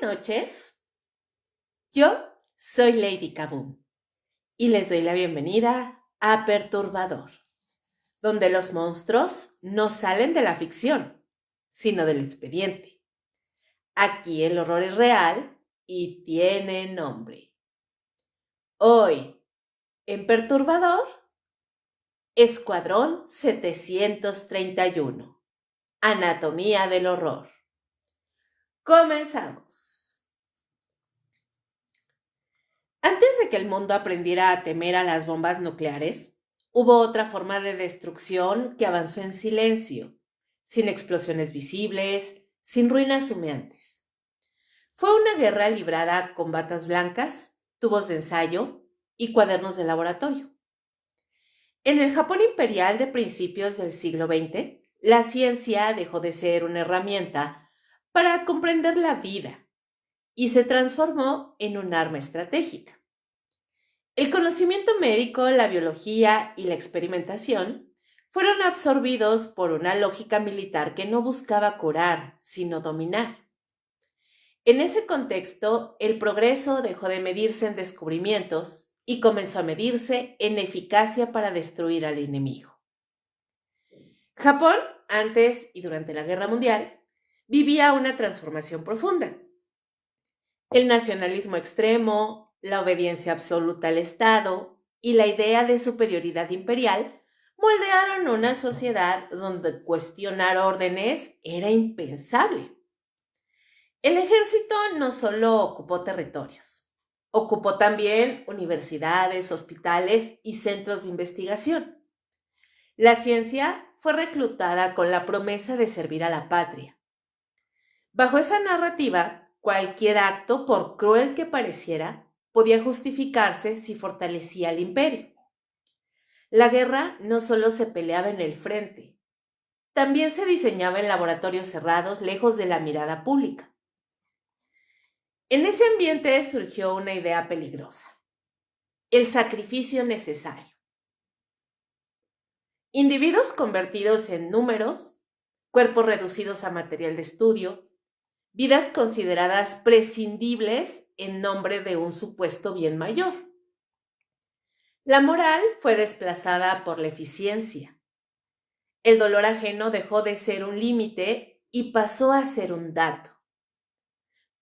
noches, yo soy Lady Kaboom y les doy la bienvenida a Perturbador, donde los monstruos no salen de la ficción, sino del expediente. Aquí el horror es real y tiene nombre. Hoy, en Perturbador, Escuadrón 731, Anatomía del Horror. Comenzamos. Antes de que el mundo aprendiera a temer a las bombas nucleares, hubo otra forma de destrucción que avanzó en silencio, sin explosiones visibles, sin ruinas humeantes. Fue una guerra librada con batas blancas, tubos de ensayo y cuadernos de laboratorio. En el Japón imperial de principios del siglo XX, la ciencia dejó de ser una herramienta para comprender la vida y se transformó en un arma estratégica. El conocimiento médico, la biología y la experimentación fueron absorbidos por una lógica militar que no buscaba curar, sino dominar. En ese contexto, el progreso dejó de medirse en descubrimientos y comenzó a medirse en eficacia para destruir al enemigo. Japón, antes y durante la Guerra Mundial, vivía una transformación profunda. El nacionalismo extremo, la obediencia absoluta al Estado y la idea de superioridad imperial moldearon una sociedad donde cuestionar órdenes era impensable. El ejército no solo ocupó territorios, ocupó también universidades, hospitales y centros de investigación. La ciencia fue reclutada con la promesa de servir a la patria. Bajo esa narrativa, cualquier acto, por cruel que pareciera, podía justificarse si fortalecía al imperio. La guerra no solo se peleaba en el frente, también se diseñaba en laboratorios cerrados, lejos de la mirada pública. En ese ambiente surgió una idea peligrosa: el sacrificio necesario. Individuos convertidos en números, cuerpos reducidos a material de estudio, vidas consideradas prescindibles en nombre de un supuesto bien mayor. La moral fue desplazada por la eficiencia. El dolor ajeno dejó de ser un límite y pasó a ser un dato.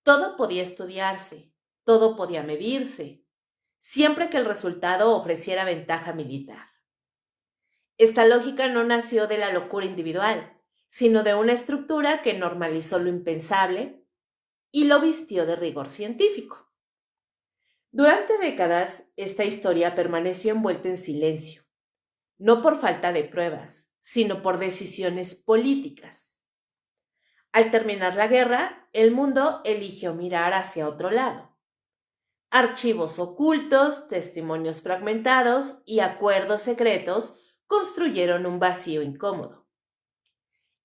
Todo podía estudiarse, todo podía medirse, siempre que el resultado ofreciera ventaja militar. Esta lógica no nació de la locura individual, sino de una estructura que normalizó lo impensable y lo vistió de rigor científico. Durante décadas, esta historia permaneció envuelta en silencio, no por falta de pruebas, sino por decisiones políticas. Al terminar la guerra, el mundo eligió mirar hacia otro lado. Archivos ocultos, testimonios fragmentados y acuerdos secretos construyeron un vacío incómodo.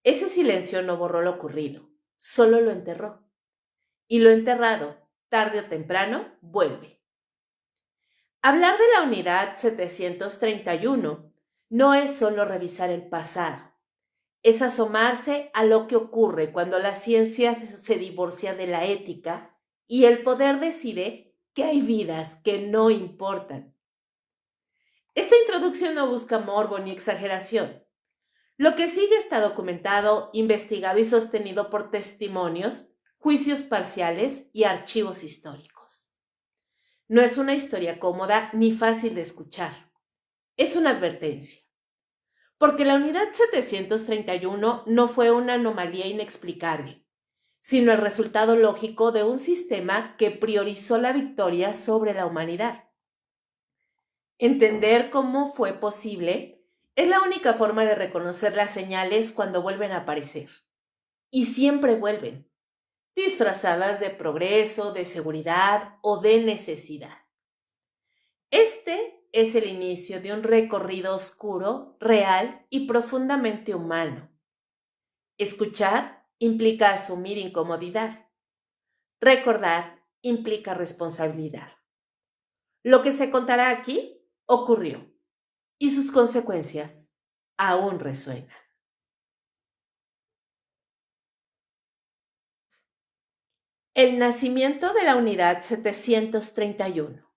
Ese silencio no borró lo ocurrido, solo lo enterró. Y lo enterrado, tarde o temprano, vuelve. Hablar de la unidad 731 no es solo revisar el pasado, es asomarse a lo que ocurre cuando la ciencia se divorcia de la ética y el poder decide que hay vidas que no importan. Esta introducción no busca morbo ni exageración. Lo que sigue está documentado, investigado y sostenido por testimonios, juicios parciales y archivos históricos. No es una historia cómoda ni fácil de escuchar. Es una advertencia. Porque la unidad 731 no fue una anomalía inexplicable, sino el resultado lógico de un sistema que priorizó la victoria sobre la humanidad. Entender cómo fue posible es la única forma de reconocer las señales cuando vuelven a aparecer. Y siempre vuelven, disfrazadas de progreso, de seguridad o de necesidad. Este es el inicio de un recorrido oscuro, real y profundamente humano. Escuchar implica asumir incomodidad. Recordar implica responsabilidad. Lo que se contará aquí ocurrió y sus consecuencias aún resuenan. El nacimiento de la Unidad 731.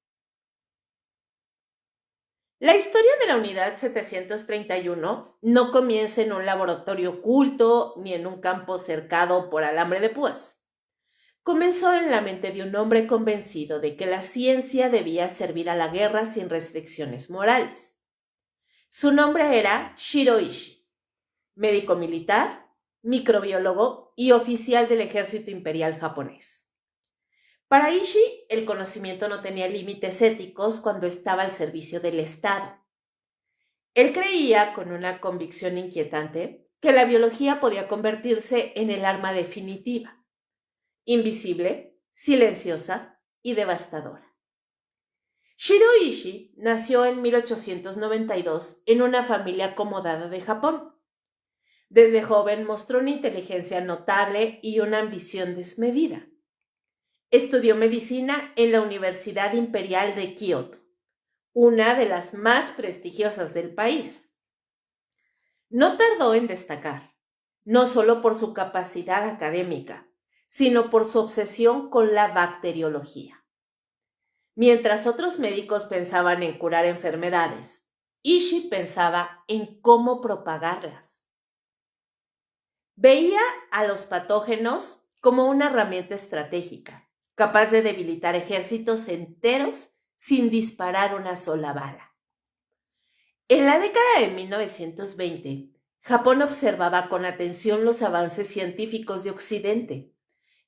La historia de la Unidad 731 no comienza en un laboratorio oculto ni en un campo cercado por alambre de púas. Comenzó en la mente de un hombre convencido de que la ciencia debía servir a la guerra sin restricciones morales. Su nombre era Shiro Ishii, médico militar, microbiólogo y oficial del ejército imperial japonés. Para Ishii, el conocimiento no tenía límites éticos cuando estaba al servicio del Estado. Él creía, con una convicción inquietante, que la biología podía convertirse en el arma definitiva, invisible, silenciosa y devastadora. Shiro Ishii nació en 1892 en una familia acomodada de Japón. Desde joven mostró una inteligencia notable y una ambición desmedida. Estudió medicina en la Universidad Imperial de Kioto, una de las más prestigiosas del país. No tardó en destacar, no solo por su capacidad académica, sino por su obsesión con la bacteriología. Mientras otros médicos pensaban en curar enfermedades, Ishii pensaba en cómo propagarlas. Veía a los patógenos como una herramienta estratégica, capaz de debilitar ejércitos enteros sin disparar una sola bala. En la década de 1920, Japón observaba con atención los avances científicos de Occidente,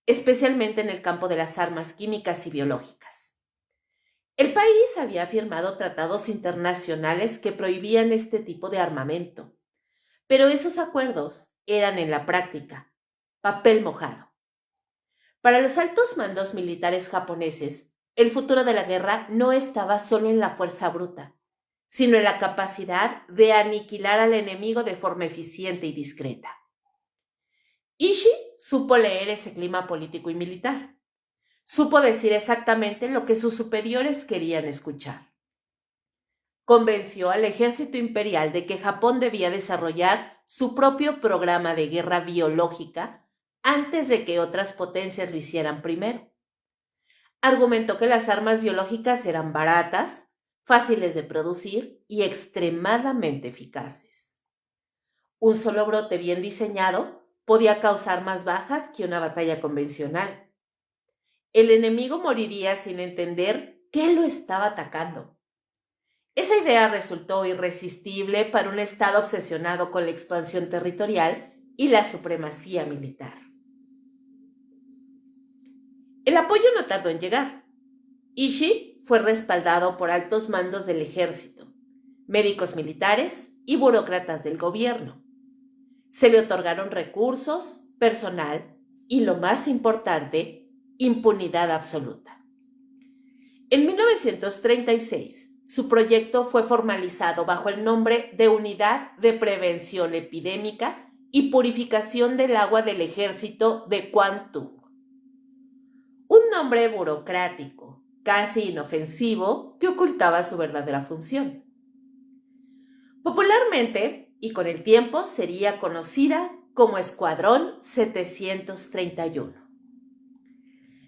especialmente en el campo de las armas químicas y biológicas. El país había firmado tratados internacionales que prohibían este tipo de armamento, pero esos acuerdos eran en la práctica papel mojado. Para los altos mandos militares japoneses, el futuro de la guerra no estaba solo en la fuerza bruta, sino en la capacidad de aniquilar al enemigo de forma eficiente y discreta. Ishii supo leer ese clima político y militar. Supo decir exactamente lo que sus superiores querían escuchar. Convenció al ejército imperial de que Japón debía desarrollar su propio programa de guerra biológica antes de que otras potencias lo hicieran primero. Argumentó que las armas biológicas eran baratas, fáciles de producir y extremadamente eficaces. Un solo brote bien diseñado podía causar más bajas que una batalla convencional. El enemigo moriría sin entender qué lo estaba atacando. Esa idea resultó irresistible para un Estado obsesionado con la expansión territorial y la supremacía militar. El apoyo no tardó en llegar. Ishii fue respaldado por altos mandos del ejército, médicos militares y burócratas del gobierno. Se le otorgaron recursos, personal y, lo más importante, impunidad absoluta. En 1936, su proyecto fue formalizado bajo el nombre de Unidad de Prevención Epidémica y Purificación del Agua del Ejército de Kwantung. Un nombre burocrático, casi inofensivo, que ocultaba su verdadera función. Popularmente, y con el tiempo, sería conocida como Escuadrón 731.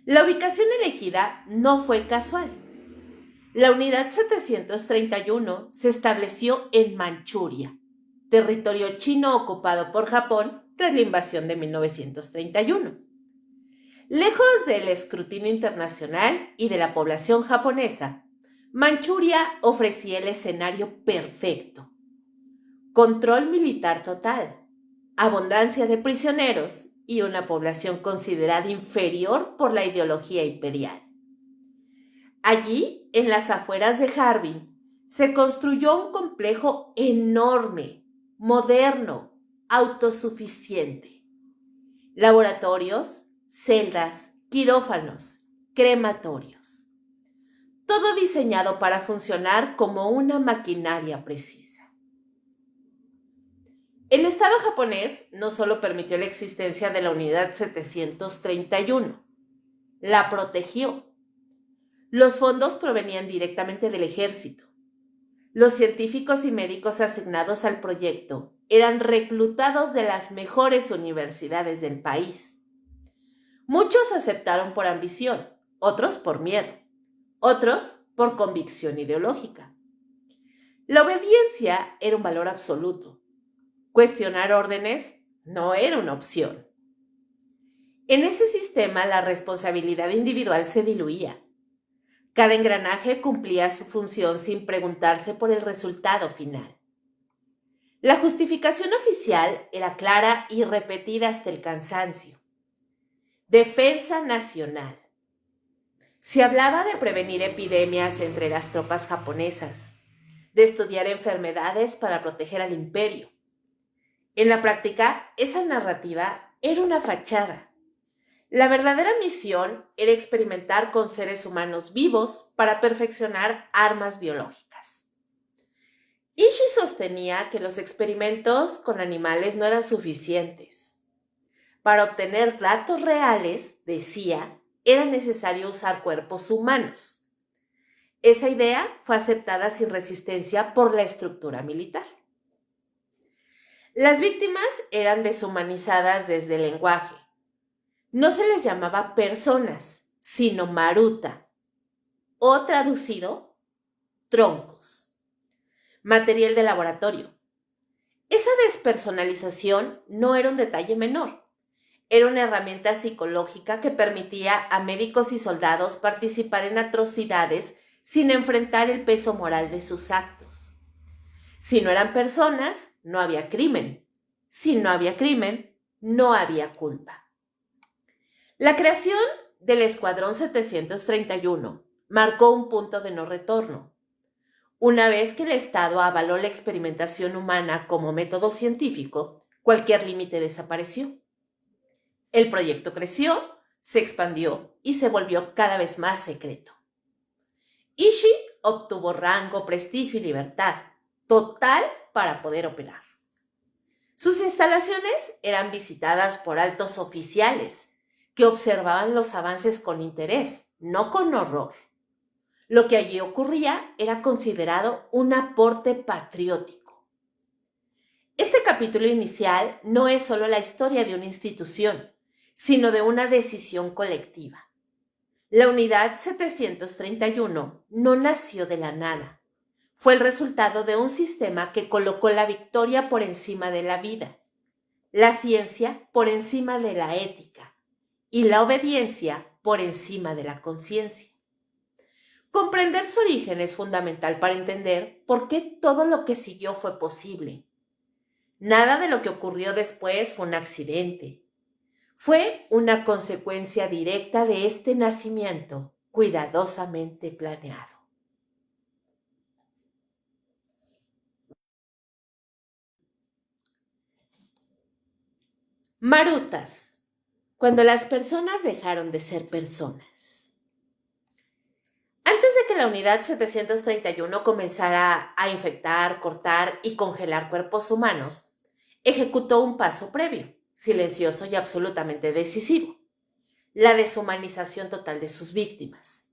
La ubicación elegida no fue casual. La Unidad 731 se estableció en Manchuria, territorio chino ocupado por Japón tras la invasión de 1931. Lejos del escrutinio internacional y de la población japonesa, Manchuria ofrecía el escenario perfecto. Control militar total, abundancia de prisioneros y una población considerada inferior por la ideología imperial. Allí, en las afueras de Harbin, se construyó un complejo enorme, moderno, autosuficiente. Laboratorios, celdas, quirófanos, crematorios. Todo diseñado para funcionar como una maquinaria precisa. El Estado japonés no solo permitió la existencia de la Unidad 731, la protegió. Los fondos provenían directamente del ejército. Los científicos y médicos asignados al proyecto eran reclutados de las mejores universidades del país. Muchos aceptaron por ambición, otros por miedo, otros por convicción ideológica. La obediencia era un valor absoluto. Cuestionar órdenes no era una opción. En ese sistema la responsabilidad individual se diluía. Cada engranaje cumplía su función sin preguntarse por el resultado final. La justificación oficial era clara y repetida hasta el cansancio. Defensa nacional. Se hablaba de prevenir epidemias entre las tropas japonesas, de estudiar enfermedades para proteger al imperio. En la práctica, esa narrativa era una fachada. La verdadera misión era experimentar con seres humanos vivos para perfeccionar armas biológicas. Ishii sostenía que los experimentos con animales no eran suficientes. Para obtener datos reales, decía, era necesario usar cuerpos humanos. Esa idea fue aceptada sin resistencia por la estructura militar. Las víctimas eran deshumanizadas desde el lenguaje. No se les llamaba personas, sino maruta, o traducido, troncos. Material de laboratorio. Esa despersonalización no era un detalle menor. Era una herramienta psicológica que permitía a médicos y soldados participar en atrocidades sin enfrentar el peso moral de sus actos. Si no eran personas, no había crimen. Si no había crimen, no había culpa. La creación del Escuadrón 731 marcó un punto de no retorno. Una vez que el Estado avaló la experimentación humana como método científico, cualquier límite desapareció. El proyecto creció, se expandió y se volvió cada vez más secreto. Ishii obtuvo rango, prestigio y libertad total para poder operar. Sus instalaciones eran visitadas por altos oficiales que observaban los avances con interés, no con horror. Lo que allí ocurría era considerado un aporte patriótico. Este capítulo inicial no es solo la historia de una institución, sino de una decisión colectiva. La unidad 731 no nació de la nada. Fue el resultado de un sistema que colocó la victoria por encima de la vida, la ciencia por encima de la ética y la obediencia por encima de la conciencia. Comprender su origen es fundamental para entender por qué todo lo que siguió fue posible. Nada de lo que ocurrió después fue un accidente. Fue una consecuencia directa de este nacimiento cuidadosamente planeado. Marutas, cuando las personas dejaron de ser personas. Antes de que la unidad 731 comenzara a infectar, cortar y congelar cuerpos humanos, ejecutó un paso previo, silencioso y absolutamente decisivo: la deshumanización total de sus víctimas.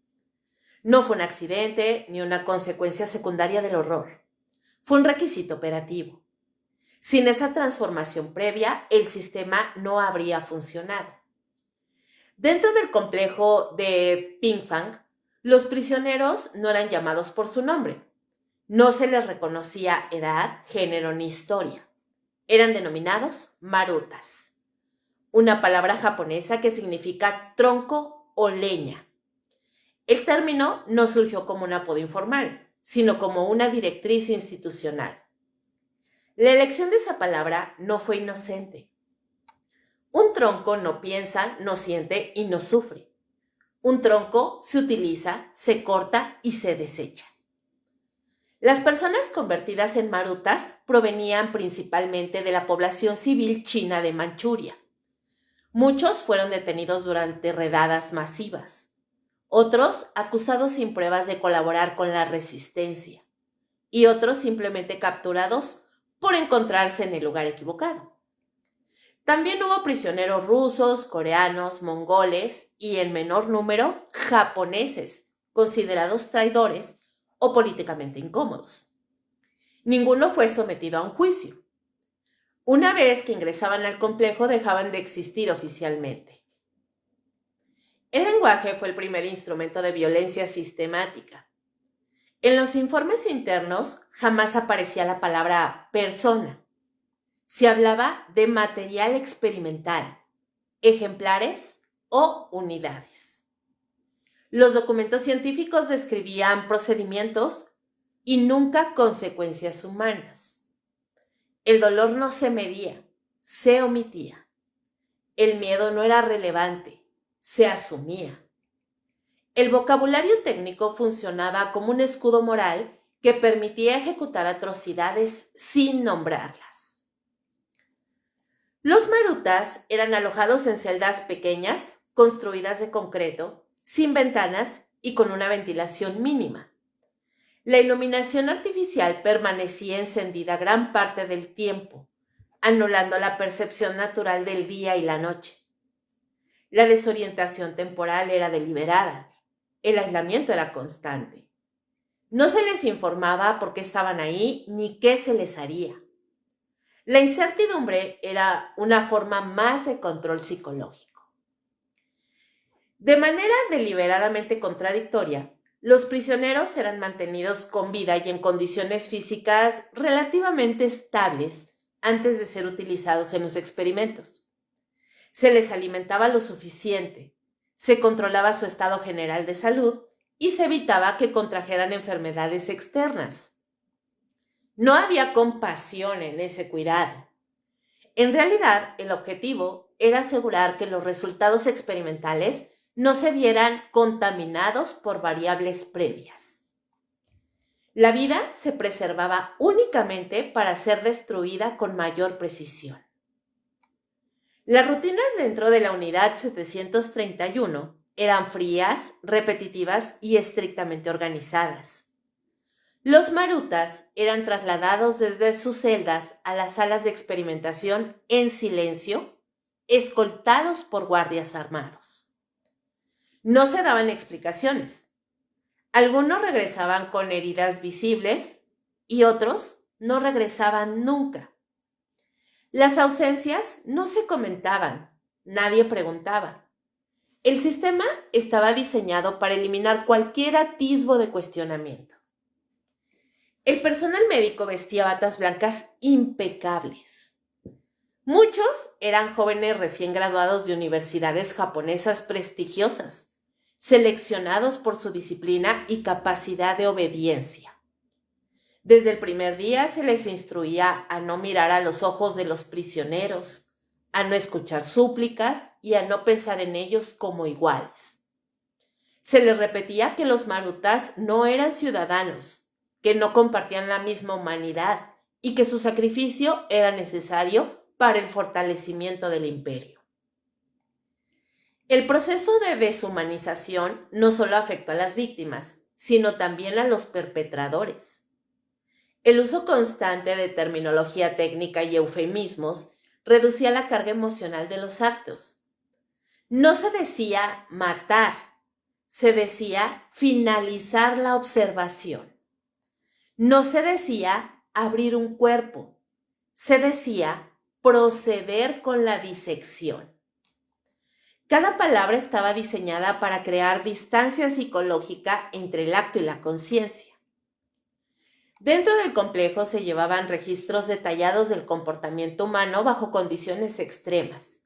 No fue un accidente ni una consecuencia secundaria del horror. Fue un requisito operativo. Sin esa transformación previa, el sistema no habría funcionado. Dentro del complejo de Pingfang, los prisioneros no eran llamados por su nombre. No se les reconocía edad, género ni historia. Eran denominados marutas, una palabra japonesa que significa tronco o leña. El término no surgió como un apodo informal, sino como una directriz institucional. La elección de esa palabra no fue inocente. Un tronco no piensa, no siente y no sufre. Un tronco se utiliza, se corta y se desecha. Las personas convertidas en marutas provenían principalmente de la población civil china de Manchuria. Muchos fueron detenidos durante redadas masivas. Otros acusados sin pruebas de colaborar con la resistencia. Y otros simplemente capturados por encontrarse en el lugar equivocado. También hubo prisioneros rusos, coreanos, mongoles y, en menor número, japoneses, considerados traidores o políticamente incómodos. Ninguno fue sometido a un juicio. Una vez que ingresaban al complejo, dejaban de existir oficialmente. El lenguaje fue el primer instrumento de violencia sistemática. En los informes internos jamás aparecía la palabra persona. Se hablaba de material experimental, ejemplares o unidades. Los documentos científicos describían procedimientos y nunca consecuencias humanas. El dolor no se medía, se omitía. El miedo no era relevante, se asumía. El vocabulario técnico funcionaba como un escudo moral que permitía ejecutar atrocidades sin nombrarlas. Los marutas eran alojados en celdas pequeñas, construidas de concreto, sin ventanas y con una ventilación mínima. La iluminación artificial permanecía encendida gran parte del tiempo, anulando la percepción natural del día y la noche. La desorientación temporal era deliberada. El aislamiento era constante. No se les informaba por qué estaban ahí ni qué se les haría. La incertidumbre era una forma más de control psicológico. De manera deliberadamente contradictoria, los prisioneros eran mantenidos con vida y en condiciones físicas relativamente estables antes de ser utilizados en los experimentos. Se les alimentaba lo suficiente, se controlaba su estado general de salud y se evitaba que contrajeran enfermedades externas. No había compasión en ese cuidado. En realidad, el objetivo era asegurar que los resultados experimentales no se vieran contaminados por variables previas. La vida se preservaba únicamente para ser destruida con mayor precisión. Las rutinas dentro de la unidad 731 eran frías, repetitivas y estrictamente organizadas. Los marutas eran trasladados desde sus celdas a las salas de experimentación en silencio, escoltados por guardias armados. No se daban explicaciones. Algunos regresaban con heridas visibles y otros no regresaban nunca. Las ausencias no se comentaban, nadie preguntaba. El sistema estaba diseñado para eliminar cualquier atisbo de cuestionamiento. El personal médico vestía batas blancas impecables. Muchos eran jóvenes recién graduados de universidades japonesas prestigiosas, seleccionados por su disciplina y capacidad de obediencia. Desde el primer día se les instruía a no mirar a los ojos de los prisioneros, a no escuchar súplicas y a no pensar en ellos como iguales. Se les repetía que los marutas no eran ciudadanos, que no compartían la misma humanidad y que su sacrificio era necesario para el fortalecimiento del imperio. El proceso de deshumanización no solo afectó a las víctimas, sino también a los perpetradores. El uso constante de terminología técnica y eufemismos reducía la carga emocional de los actos. No se decía matar, se decía finalizar la observación. No se decía abrir un cuerpo, se decía proceder con la disección. Cada palabra estaba diseñada para crear distancia psicológica entre el acto y la conciencia. Dentro del complejo se llevaban registros detallados del comportamiento humano bajo condiciones extremas.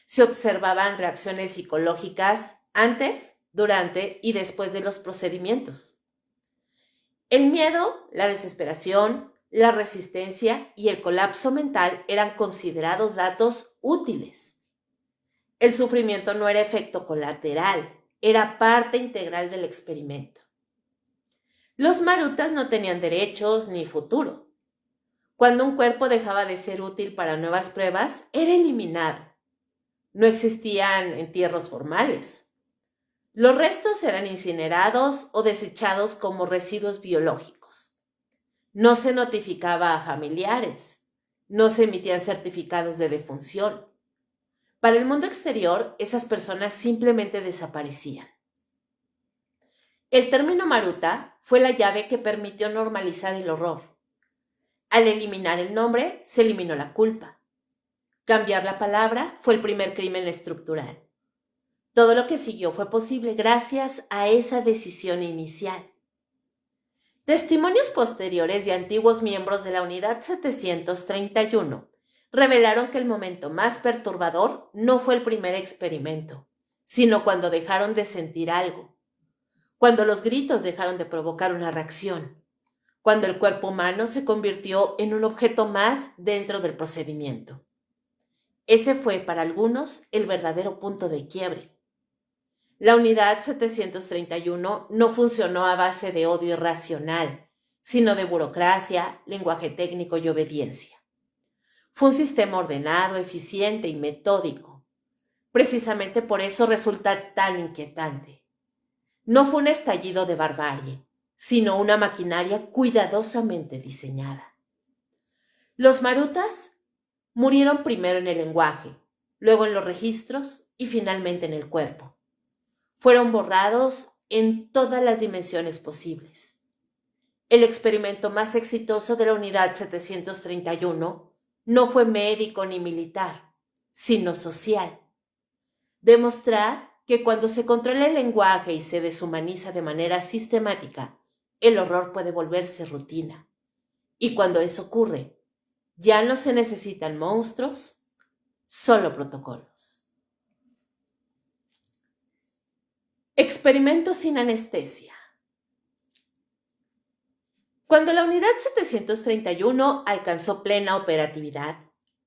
Se observaban reacciones psicológicas antes, durante y después de los procedimientos. El miedo, la desesperación, la resistencia y el colapso mental eran considerados datos útiles. El sufrimiento no era efecto colateral, era parte integral del experimento. Los marutas no tenían derechos ni futuro. Cuando un cuerpo dejaba de ser útil para nuevas pruebas, era eliminado. No existían entierros formales. Los restos eran incinerados o desechados como residuos biológicos. No se notificaba a familiares. No se emitían certificados de defunción. Para el mundo exterior, esas personas simplemente desaparecían. El término maruta fue la llave que permitió normalizar el horror. Al eliminar el nombre, se eliminó la culpa. Cambiar la palabra fue el primer crimen estructural. Todo lo que siguió fue posible gracias a esa decisión inicial. Testimonios posteriores de antiguos miembros de la Unidad 731 revelaron que el momento más perturbador no fue el primer experimento, sino cuando dejaron de sentir algo, cuando los gritos dejaron de provocar una reacción, cuando el cuerpo humano se convirtió en un objeto más dentro del procedimiento. Ese fue para algunos el verdadero punto de quiebre. La Unidad 731 no funcionó a base de odio irracional, sino de burocracia, lenguaje técnico y obediencia. Fue un sistema ordenado, eficiente y metódico. Precisamente por eso resulta tan inquietante. No fue un estallido de barbarie, sino una maquinaria cuidadosamente diseñada. Los marutas murieron primero en el lenguaje, luego en los registros y finalmente en el cuerpo. Fueron borrados en todas las dimensiones posibles. El experimento más exitoso de la Unidad 731 no fue médico ni militar, sino social. Demostrar que cuando se controla el lenguaje y se deshumaniza de manera sistemática, el horror puede volverse rutina. Y cuando eso ocurre, ya no se necesitan monstruos, solo protocolos. Experimento sin anestesia. Cuando la Unidad 731 alcanzó plena operatividad,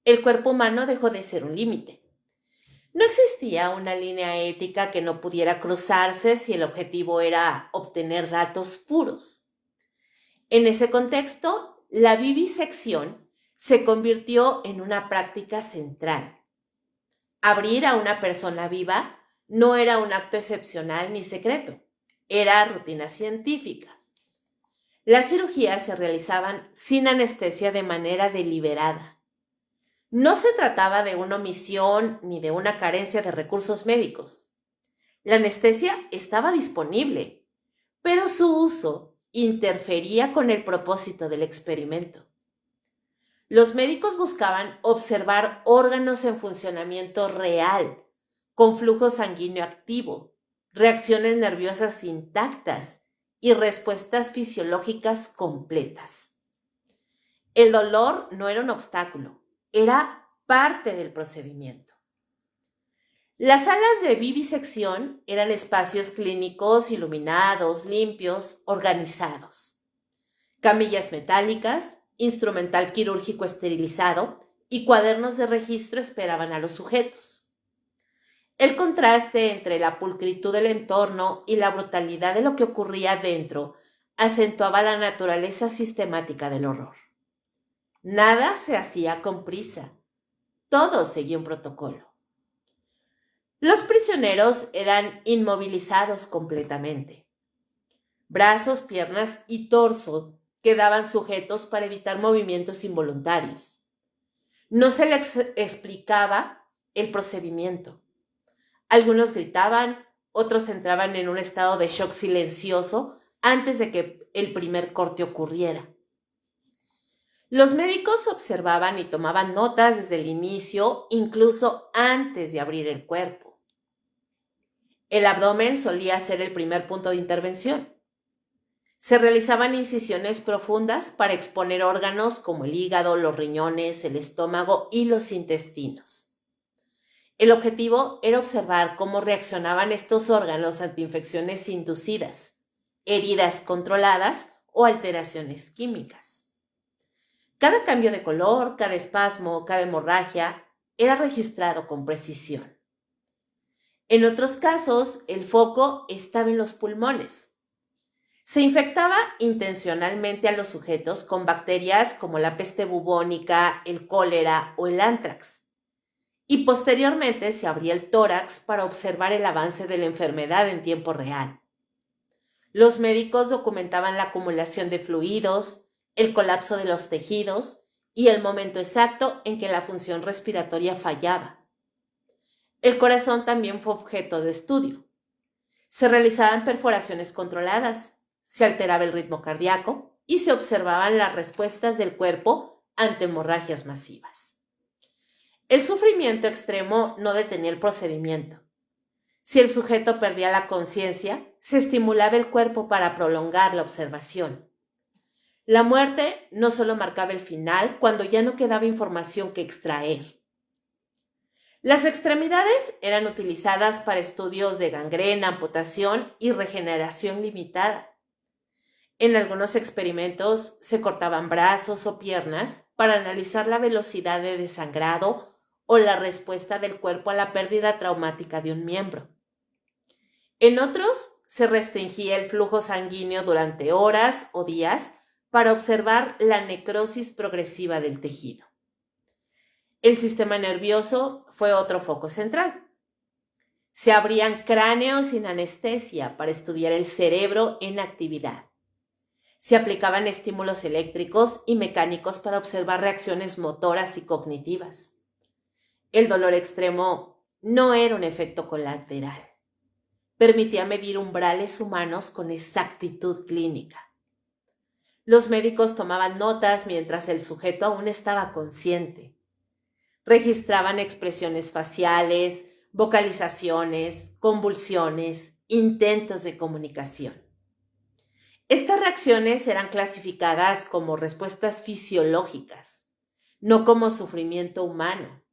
el cuerpo humano dejó de ser un límite. No existía una línea ética que no pudiera cruzarse si el objetivo era obtener datos puros. En ese contexto, la vivisección se convirtió en una práctica central. Abrir a una persona viva no era un acto excepcional ni secreto, era rutina científica. Las cirugías se realizaban sin anestesia de manera deliberada. No se trataba de una omisión ni de una carencia de recursos médicos. La anestesia estaba disponible, pero su uso interfería con el propósito del experimento. Los médicos buscaban observar órganos en funcionamiento real, con flujo sanguíneo activo, reacciones nerviosas intactas y respuestas fisiológicas completas. El dolor no era un obstáculo, era parte del procedimiento. Las salas de vivisección eran espacios clínicos iluminados, limpios, organizados. Camillas metálicas, instrumental quirúrgico esterilizado y cuadernos de registro esperaban a los sujetos. El contraste entre la pulcritud del entorno y la brutalidad de lo que ocurría dentro acentuaba la naturaleza sistemática del horror. Nada se hacía con prisa. Todo seguía un protocolo. Los prisioneros eran inmovilizados completamente. Brazos, piernas y torso quedaban sujetos para evitar movimientos involuntarios. No se les explicaba el procedimiento. Algunos gritaban, otros entraban en un estado de shock silencioso antes de que el primer corte ocurriera. Los médicos observaban y tomaban notas desde el inicio, incluso antes de abrir el cuerpo. El abdomen solía ser el primer punto de intervención. Se realizaban incisiones profundas para exponer órganos como el hígado, los riñones, el estómago y los intestinos. El objetivo era observar cómo reaccionaban estos órganos ante infecciones inducidas, heridas controladas o alteraciones químicas. Cada cambio de color, cada espasmo, cada hemorragia era registrado con precisión. En otros casos, el foco estaba en los pulmones. Se infectaba intencionalmente a los sujetos con bacterias como la peste bubónica, el cólera o el ántrax. Y posteriormente se abría el tórax para observar el avance de la enfermedad en tiempo real. Los médicos documentaban la acumulación de fluidos, el colapso de los tejidos y el momento exacto en que la función respiratoria fallaba. El corazón también fue objeto de estudio. Se realizaban perforaciones controladas, se alteraba el ritmo cardíaco y se observaban las respuestas del cuerpo ante hemorragias masivas. El sufrimiento extremo no detenía el procedimiento. Si el sujeto perdía la conciencia, se estimulaba el cuerpo para prolongar la observación. La muerte no solo marcaba el final cuando ya no quedaba información que extraer. Las extremidades eran utilizadas para estudios de gangrena, amputación y regeneración limitada. En algunos experimentos se cortaban brazos o piernas para analizar la velocidad de desangrado o la respuesta del cuerpo a la pérdida traumática de un miembro. En otros se restringía el flujo sanguíneo durante horas o días para observar la necrosis progresiva del tejido. El sistema nervioso fue otro foco central. Se abrían cráneos sin anestesia para estudiar el cerebro en actividad. Se aplicaban estímulos eléctricos y mecánicos para observar reacciones motoras y cognitivas. El dolor extremo no era un efecto colateral. Permitía medir umbrales humanos con exactitud clínica. Los médicos tomaban notas mientras el sujeto aún estaba consciente. Registraban expresiones faciales, vocalizaciones, convulsiones, intentos de comunicación. Estas reacciones eran clasificadas como respuestas fisiológicas, no como sufrimiento humano.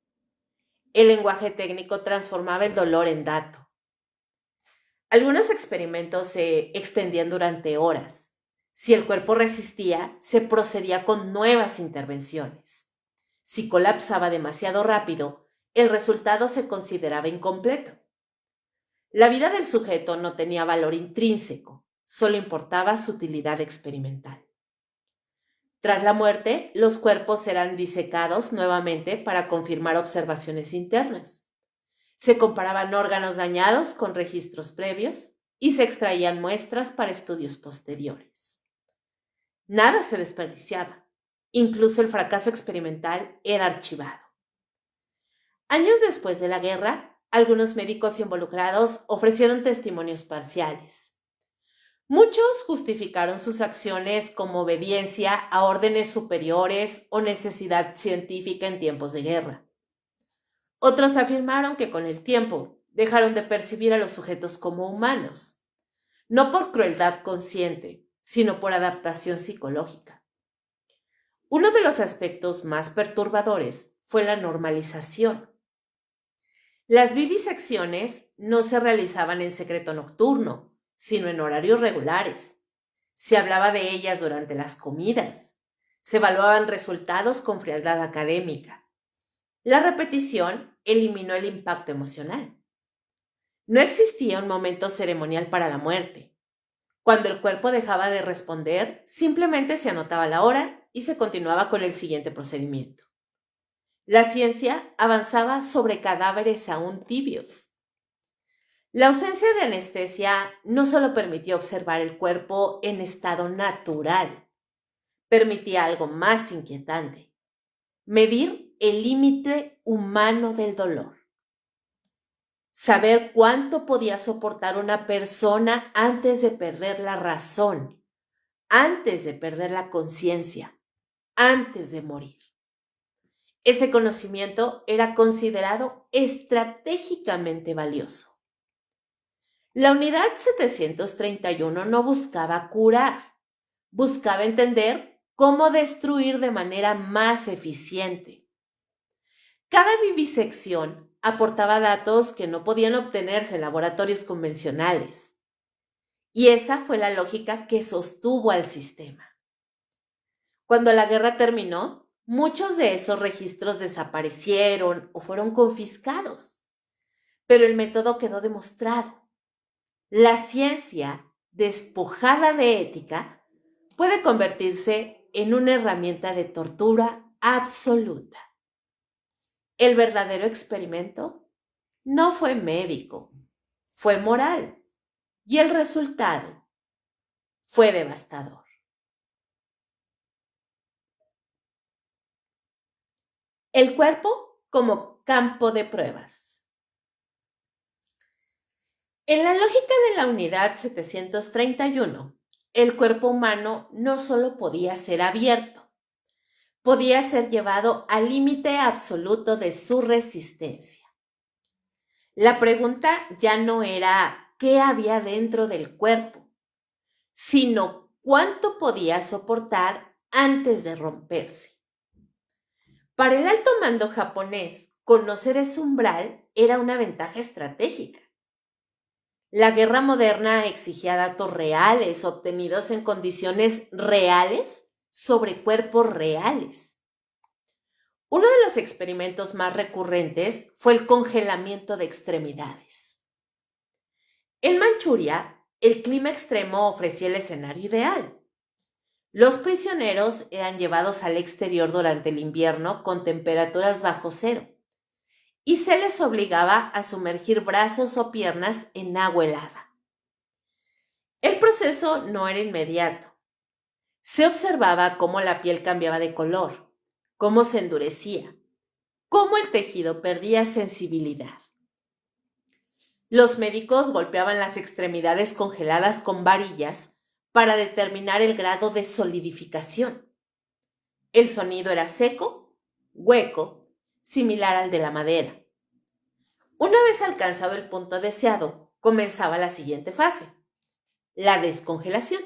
El lenguaje técnico transformaba el dolor en dato. Algunos experimentos se extendían durante horas. Si el cuerpo resistía, se procedía con nuevas intervenciones. Si colapsaba demasiado rápido, el resultado se consideraba incompleto. La vida del sujeto no tenía valor intrínseco, solo importaba su utilidad experimental. Tras la muerte, los cuerpos eran disecados nuevamente para confirmar observaciones internas. Se comparaban órganos dañados con registros previos y se extraían muestras para estudios posteriores. Nada se desperdiciaba. Incluso el fracaso experimental era archivado. Años después de la guerra, algunos médicos involucrados ofrecieron testimonios parciales. Muchos justificaron sus acciones como obediencia a órdenes superiores o necesidad científica en tiempos de guerra. Otros afirmaron que con el tiempo dejaron de percibir a los sujetos como humanos, no por crueldad consciente, sino por adaptación psicológica. Uno de los aspectos más perturbadores fue la normalización. Las vivisecciones no se realizaban en secreto nocturno, sino en horarios regulares. Se hablaba de ellas durante las comidas. Se evaluaban resultados con frialdad académica. La repetición eliminó el impacto emocional. No existía un momento ceremonial para la muerte. Cuando el cuerpo dejaba de responder, simplemente se anotaba la hora y se continuaba con el siguiente procedimiento. La ciencia avanzaba sobre cadáveres aún tibios. La ausencia de anestesia no solo permitió observar el cuerpo en estado natural, permitía algo más inquietante: medir el límite humano del dolor. Saber cuánto podía soportar una persona antes de perder la razón, antes de perder la conciencia, antes de morir. Ese conocimiento era considerado estratégicamente valioso. La unidad 731 no buscaba curar, buscaba entender cómo destruir de manera más eficiente. Cada vivisección aportaba datos que no podían obtenerse en laboratorios convencionales. Y esa fue la lógica que sostuvo al sistema. Cuando la guerra terminó, muchos de esos registros desaparecieron o fueron confiscados, pero el método quedó demostrado. La ciencia, despojada de ética, puede convertirse en una herramienta de tortura absoluta. El verdadero experimento no fue médico, fue moral, y el resultado fue devastador. El cuerpo como campo de pruebas. En la lógica de la unidad 731, el cuerpo humano no solo podía ser abierto, podía ser llevado al límite absoluto de su resistencia. La pregunta ya no era qué había dentro del cuerpo, sino cuánto podía soportar antes de romperse. Para el alto mando japonés, conocer ese umbral era una ventaja estratégica. La guerra moderna exigía datos reales obtenidos en condiciones reales sobre cuerpos reales. Uno de los experimentos más recurrentes fue el congelamiento de extremidades. En Manchuria, el clima extremo ofrecía el escenario ideal. Los prisioneros eran llevados al exterior durante el invierno con temperaturas bajo cero y se les obligaba a sumergir brazos o piernas en agua helada. El proceso no era inmediato. Se observaba cómo la piel cambiaba de color, cómo se endurecía, cómo el tejido perdía sensibilidad. Los médicos golpeaban las extremidades congeladas con varillas para determinar el grado de solidificación. El sonido era seco, hueco, similar al de la madera. Una vez alcanzado el punto deseado, comenzaba la siguiente fase, la descongelación.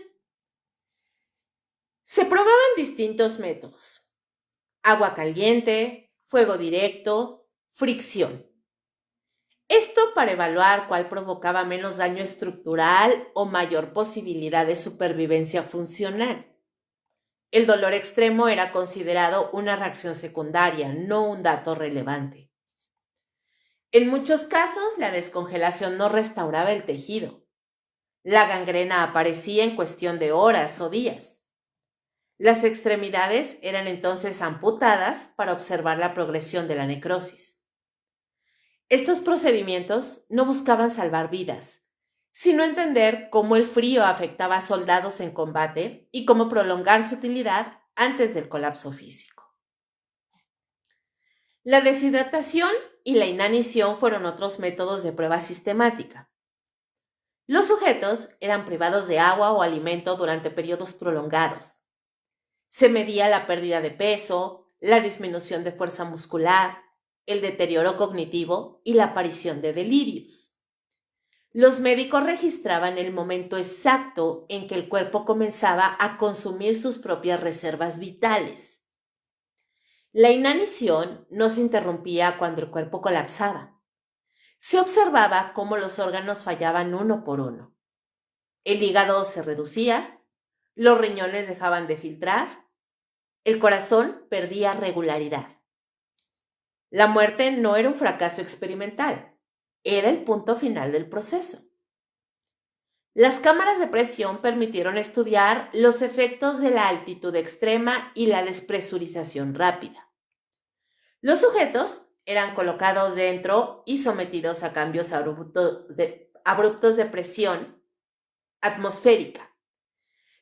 Se probaban distintos métodos: agua caliente, fuego directo, fricción. Esto para evaluar cuál provocaba menos daño estructural o mayor posibilidad de supervivencia funcional. El dolor extremo era considerado una reacción secundaria, no un dato relevante. En muchos casos, la descongelación no restauraba el tejido. La gangrena aparecía en cuestión de horas o días. Las extremidades eran entonces amputadas para observar la progresión de la necrosis. Estos procedimientos no buscaban salvar vidas, sino entender cómo el frío afectaba a soldados en combate y cómo prolongar su utilidad antes del colapso físico. La deshidratación y la inanición fueron otros métodos de prueba sistemática. Los sujetos eran privados de agua o alimento durante periodos prolongados. Se medía la pérdida de peso, la disminución de fuerza muscular, el deterioro cognitivo y la aparición de delirios. Los médicos registraban el momento exacto en que el cuerpo comenzaba a consumir sus propias reservas vitales. La inanición no se interrumpía cuando el cuerpo colapsaba. Se observaba cómo los órganos fallaban uno por uno. El hígado se reducía, los riñones dejaban de filtrar, el corazón perdía regularidad. La muerte no era un fracaso experimental, era el punto final del proceso. Las cámaras de presión permitieron estudiar los efectos de la altitud extrema y la despresurización rápida. Los sujetos eran colocados dentro y sometidos a cambios abruptos de presión atmosférica.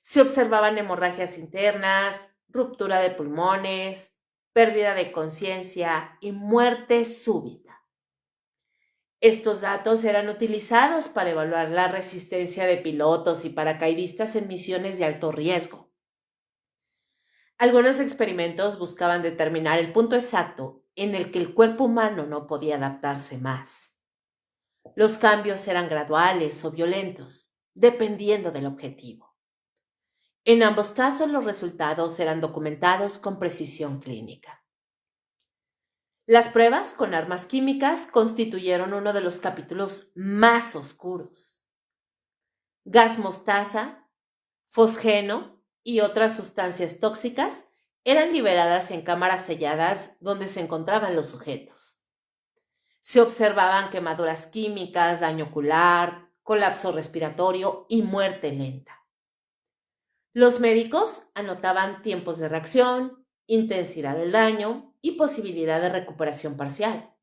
Se observaban hemorragias internas, ruptura de pulmones, pérdida de conciencia y muerte súbita. Estos datos eran utilizados para evaluar la resistencia de pilotos y paracaidistas en misiones de alto riesgo. Algunos experimentos buscaban determinar el punto exacto en el que el cuerpo humano no podía adaptarse más. Los cambios eran graduales o violentos, dependiendo del objetivo. En ambos casos, los resultados eran documentados con precisión clínica. Las pruebas con armas químicas constituyeron uno de los capítulos más oscuros. Gas mostaza, fosgeno y otras sustancias tóxicas eran liberadas en cámaras selladas donde se encontraban los sujetos. Se observaban quemaduras químicas, daño ocular, colapso respiratorio y muerte lenta. Los médicos anotaban tiempos de reacción, intensidad del daño y posibilidad de recuperación parcial.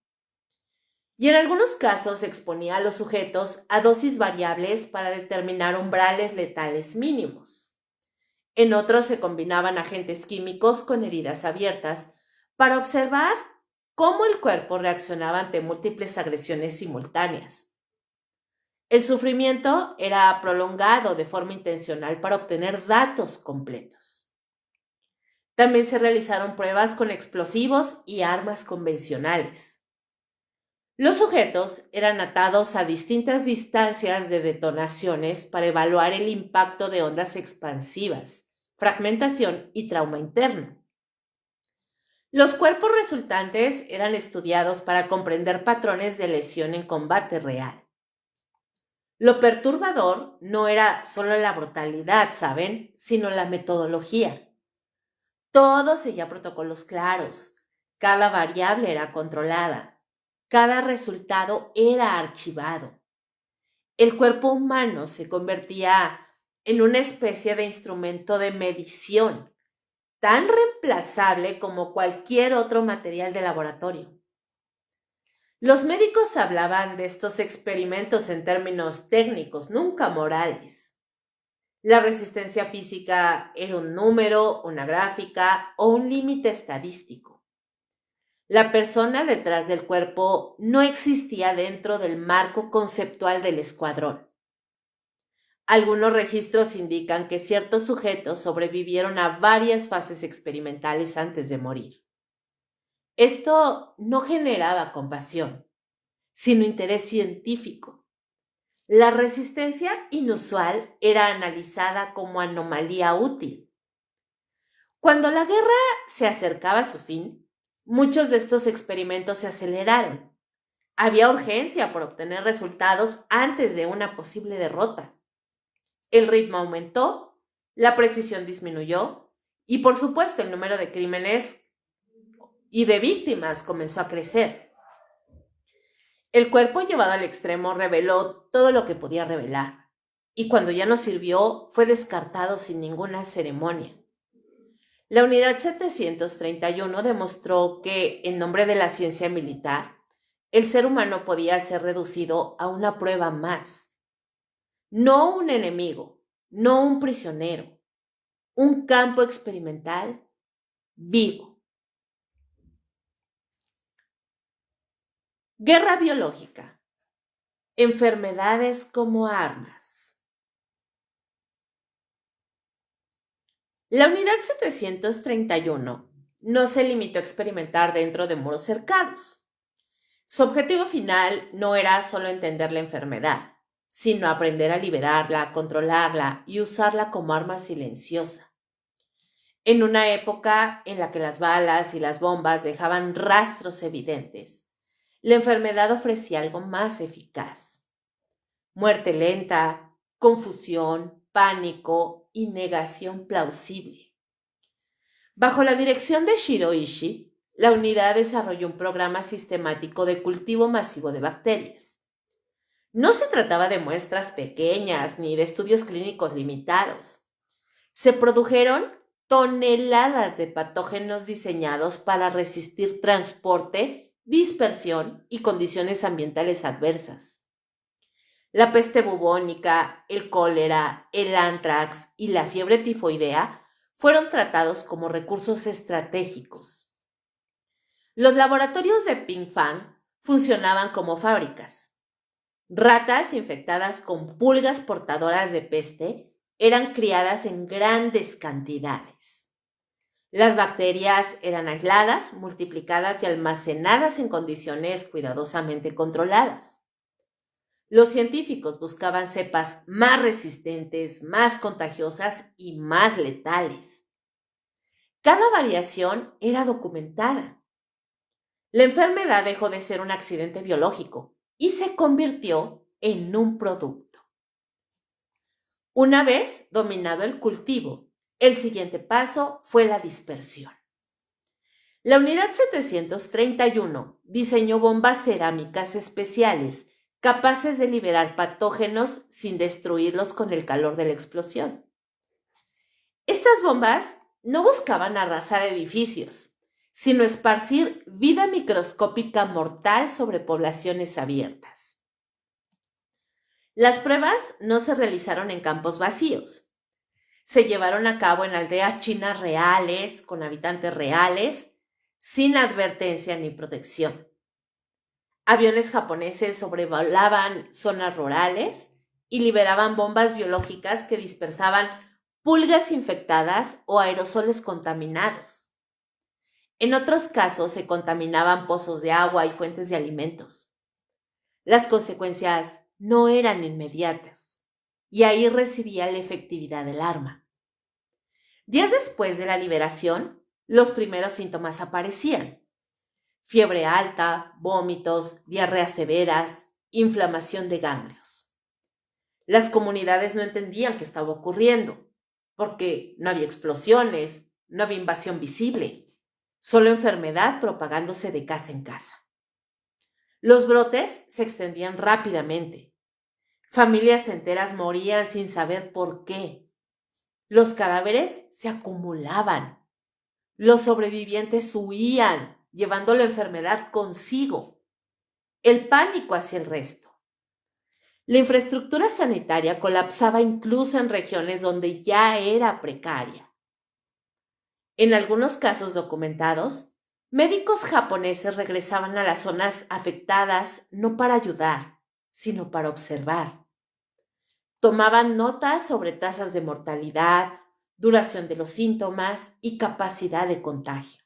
Y en algunos casos se exponía a los sujetos a dosis variables para determinar umbrales letales mínimos. En otros se combinaban agentes químicos con heridas abiertas para observar cómo el cuerpo reaccionaba ante múltiples agresiones simultáneas. El sufrimiento era prolongado de forma intencional para obtener datos completos. También se realizaron pruebas con explosivos y armas convencionales. Los sujetos eran atados a distintas distancias de detonaciones para evaluar el impacto de ondas expansivas, fragmentación y trauma interno. Los cuerpos resultantes eran estudiados para comprender patrones de lesión en combate real. Lo perturbador no era solo la brutalidad, ¿saben?, sino la metodología. Todo seguía protocolos claros, cada variable era controlada, cada resultado era archivado. El cuerpo humano se convertía en una especie de instrumento de medición, tan reemplazable como cualquier otro material de laboratorio. Los médicos hablaban de estos experimentos en términos técnicos, nunca morales. La resistencia física era un número, una gráfica o un límite estadístico. La persona detrás del cuerpo no existía dentro del marco conceptual del escuadrón. Algunos registros indican que ciertos sujetos sobrevivieron a varias fases experimentales antes de morir. Esto no generaba compasión, sino interés científico. La resistencia inusual era analizada como anomalía útil. Cuando la guerra se acercaba a su fin, muchos de estos experimentos se aceleraron. Había urgencia por obtener resultados antes de una posible derrota. El ritmo aumentó, la precisión disminuyó y, por supuesto, el número de crímenes y de víctimas comenzó a crecer. El cuerpo llevado al extremo reveló todo lo que podía revelar, y cuando ya no sirvió, fue descartado sin ninguna ceremonia. La unidad 731 demostró que, en nombre de la ciencia militar, el ser humano podía ser reducido a una prueba más. No un enemigo, no un prisionero, un campo experimental vivo. Guerra biológica. Enfermedades como armas. La unidad 731 no se limitó a experimentar dentro de muros cercados. Su objetivo final no era solo entender la enfermedad, sino aprender a liberarla, controlarla y usarla como arma silenciosa. En una época en la que las balas y las bombas dejaban rastros evidentes, la enfermedad ofrecía algo más eficaz. Muerte lenta, confusión, pánico y negación plausible. Bajo la dirección de Shiro Ishii, la unidad desarrolló un programa sistemático de cultivo masivo de bacterias. No se trataba de muestras pequeñas ni de estudios clínicos limitados. Se produjeron toneladas de patógenos diseñados para resistir transporte, dispersión y condiciones ambientales adversas. La peste bubónica, el cólera, el ántrax y la fiebre tifoidea fueron tratados como recursos estratégicos. Los laboratorios de Pingfang funcionaban como fábricas. Ratas infectadas con pulgas portadoras de peste eran criadas en grandes cantidades. Las bacterias eran aisladas, multiplicadas y almacenadas en condiciones cuidadosamente controladas. Los científicos buscaban cepas más resistentes, más contagiosas y más letales. Cada variación era documentada. La enfermedad dejó de ser un accidente biológico y se convirtió en un producto. Una vez dominado el cultivo, el siguiente paso fue la dispersión. La unidad 731 diseñó bombas cerámicas especiales capaces de liberar patógenos sin destruirlos con el calor de la explosión. Estas bombas no buscaban arrasar edificios, sino esparcir vida microscópica mortal sobre poblaciones abiertas. Las pruebas no se realizaron en campos vacíos. Se llevaron a cabo en aldeas chinas reales, con habitantes reales, sin advertencia ni protección. Aviones japoneses sobrevolaban zonas rurales y liberaban bombas biológicas que dispersaban pulgas infectadas o aerosoles contaminados. En otros casos se contaminaban pozos de agua y fuentes de alimentos. Las consecuencias no eran inmediatas, y ahí residía la efectividad del arma. Días después de la liberación, los primeros síntomas aparecían: fiebre alta, vómitos, diarreas severas, inflamación de ganglios. Las comunidades no entendían qué estaba ocurriendo, porque no había explosiones, no había invasión visible, solo enfermedad propagándose de casa en casa. Los brotes se extendían rápidamente. Familias enteras morían sin saber por qué. Los cadáveres se acumulaban. Los sobrevivientes huían, llevando la enfermedad consigo. El pánico hacia el resto. La infraestructura sanitaria colapsaba incluso en regiones donde ya era precaria. En algunos casos documentados, médicos japoneses regresaban a las zonas afectadas no para ayudar, sino para observar. Tomaban notas sobre tasas de mortalidad, duración de los síntomas y capacidad de contagio.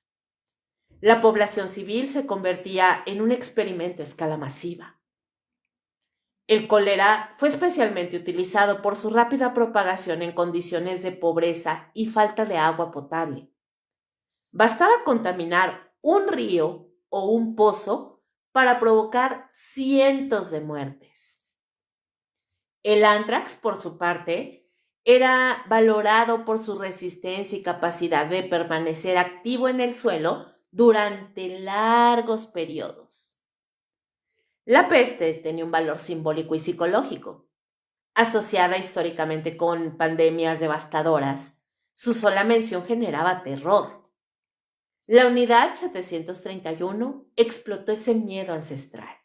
La población civil se convertía en un experimento a escala masiva. El cólera fue especialmente utilizado por su rápida propagación en condiciones de pobreza y falta de agua potable. Bastaba contaminar un río o un pozo para provocar cientos de muertes. El anthrax, por su parte, era valorado por su resistencia y capacidad de permanecer activo en el suelo durante largos periodos. La peste tenía un valor simbólico y psicológico. Asociada históricamente con pandemias devastadoras, su sola mención generaba terror. La unidad 731 explotó ese miedo ancestral.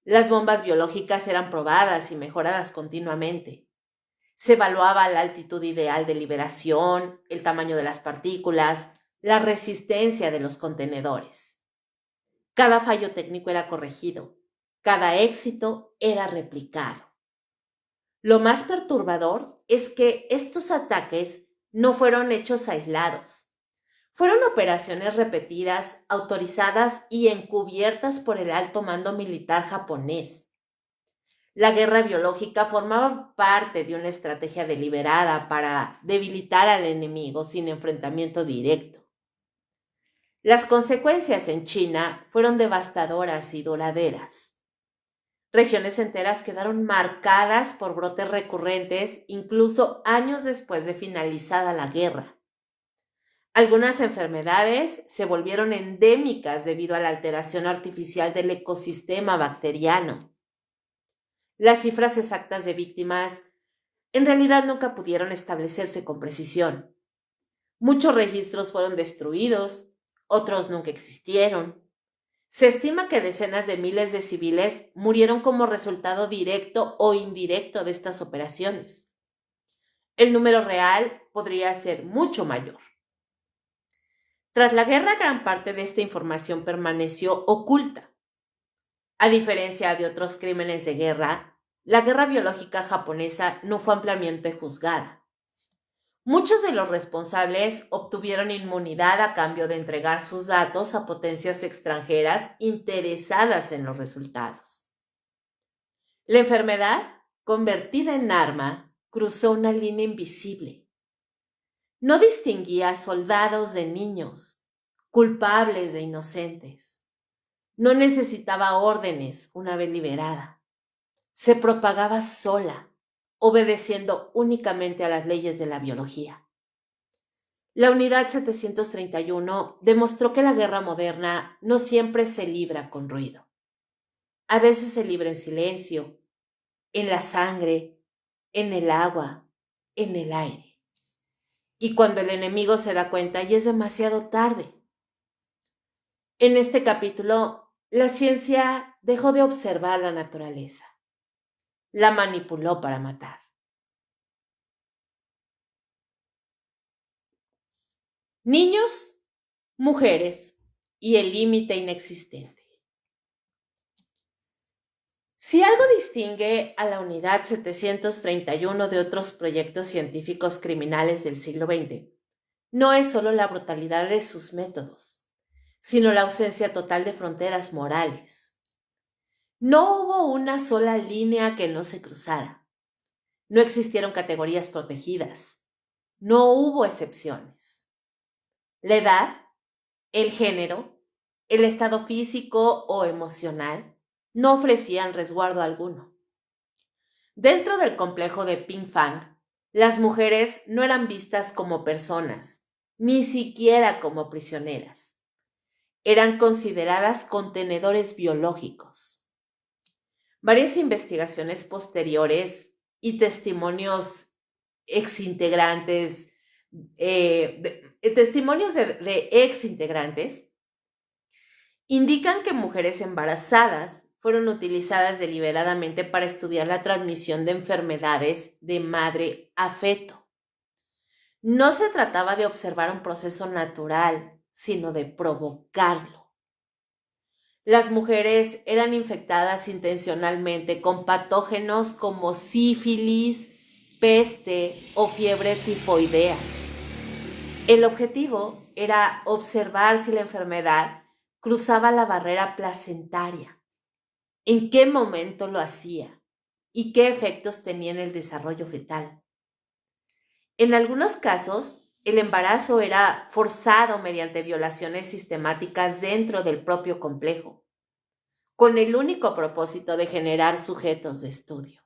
Las bombas biológicas eran probadas y mejoradas continuamente. Se evaluaba la altitud ideal de liberación, el tamaño de las partículas, la resistencia de los contenedores. Cada fallo técnico era corregido, cada éxito era replicado. Lo más perturbador es que estos ataques no fueron hechos aislados. Fueron operaciones repetidas, autorizadas y encubiertas por el alto mando militar japonés. La guerra biológica formaba parte de una estrategia deliberada para debilitar al enemigo sin enfrentamiento directo. Las consecuencias en China fueron devastadoras y duraderas. Regiones enteras quedaron marcadas por brotes recurrentes incluso años después de finalizada la guerra. Algunas enfermedades se volvieron endémicas debido a la alteración artificial del ecosistema bacteriano. Las cifras exactas de víctimas en realidad nunca pudieron establecerse con precisión. Muchos registros fueron destruidos, otros nunca existieron. Se estima que decenas de miles de civiles murieron como resultado directo o indirecto de estas operaciones. El número real podría ser mucho mayor. Tras la guerra, gran parte de esta información permaneció oculta. A diferencia de otros crímenes de guerra, la guerra biológica japonesa no fue ampliamente juzgada. Muchos de los responsables obtuvieron inmunidad a cambio de entregar sus datos a potencias extranjeras interesadas en los resultados. La enfermedad, convertida en arma, cruzó una línea invisible. No distinguía a soldados de niños, culpables de inocentes. No necesitaba órdenes una vez liberada. Se propagaba sola, obedeciendo únicamente a las leyes de la biología. La unidad 731 demostró que la guerra moderna no siempre se libra con ruido. A veces se libra en silencio, en la sangre, en el agua, en el aire. Y cuando el enemigo se da cuenta ya es demasiado tarde. En este capítulo, la ciencia dejó de observar la naturaleza. La manipuló para matar. Niños, mujeres y el límite inexistente. Si algo distingue a la unidad 731 de otros proyectos científicos criminales del siglo XX, no es solo la brutalidad de sus métodos, sino la ausencia total de fronteras morales. No hubo una sola línea que no se cruzara. No existieron categorías protegidas. No hubo excepciones. La edad, el género, el estado físico o emocional no ofrecían resguardo alguno. Dentro del complejo de Ping Fang, las mujeres no eran vistas como personas, ni siquiera como prisioneras. Eran consideradas contenedores biológicos. Varias investigaciones posteriores y testimonios exintegrantes, testimonios de exintegrantes, indican que mujeres embarazadas fueron utilizadas deliberadamente para estudiar la transmisión de enfermedades de madre a feto. No se trataba de observar un proceso natural, sino de provocarlo. Las mujeres eran infectadas intencionalmente con patógenos como sífilis, peste o fiebre tifoidea. El objetivo era observar si la enfermedad cruzaba la barrera placentaria, en qué momento lo hacía y qué efectos tenía en el desarrollo fetal. En algunos casos, el embarazo era forzado mediante violaciones sistemáticas dentro del propio complejo, con el único propósito de generar sujetos de estudio.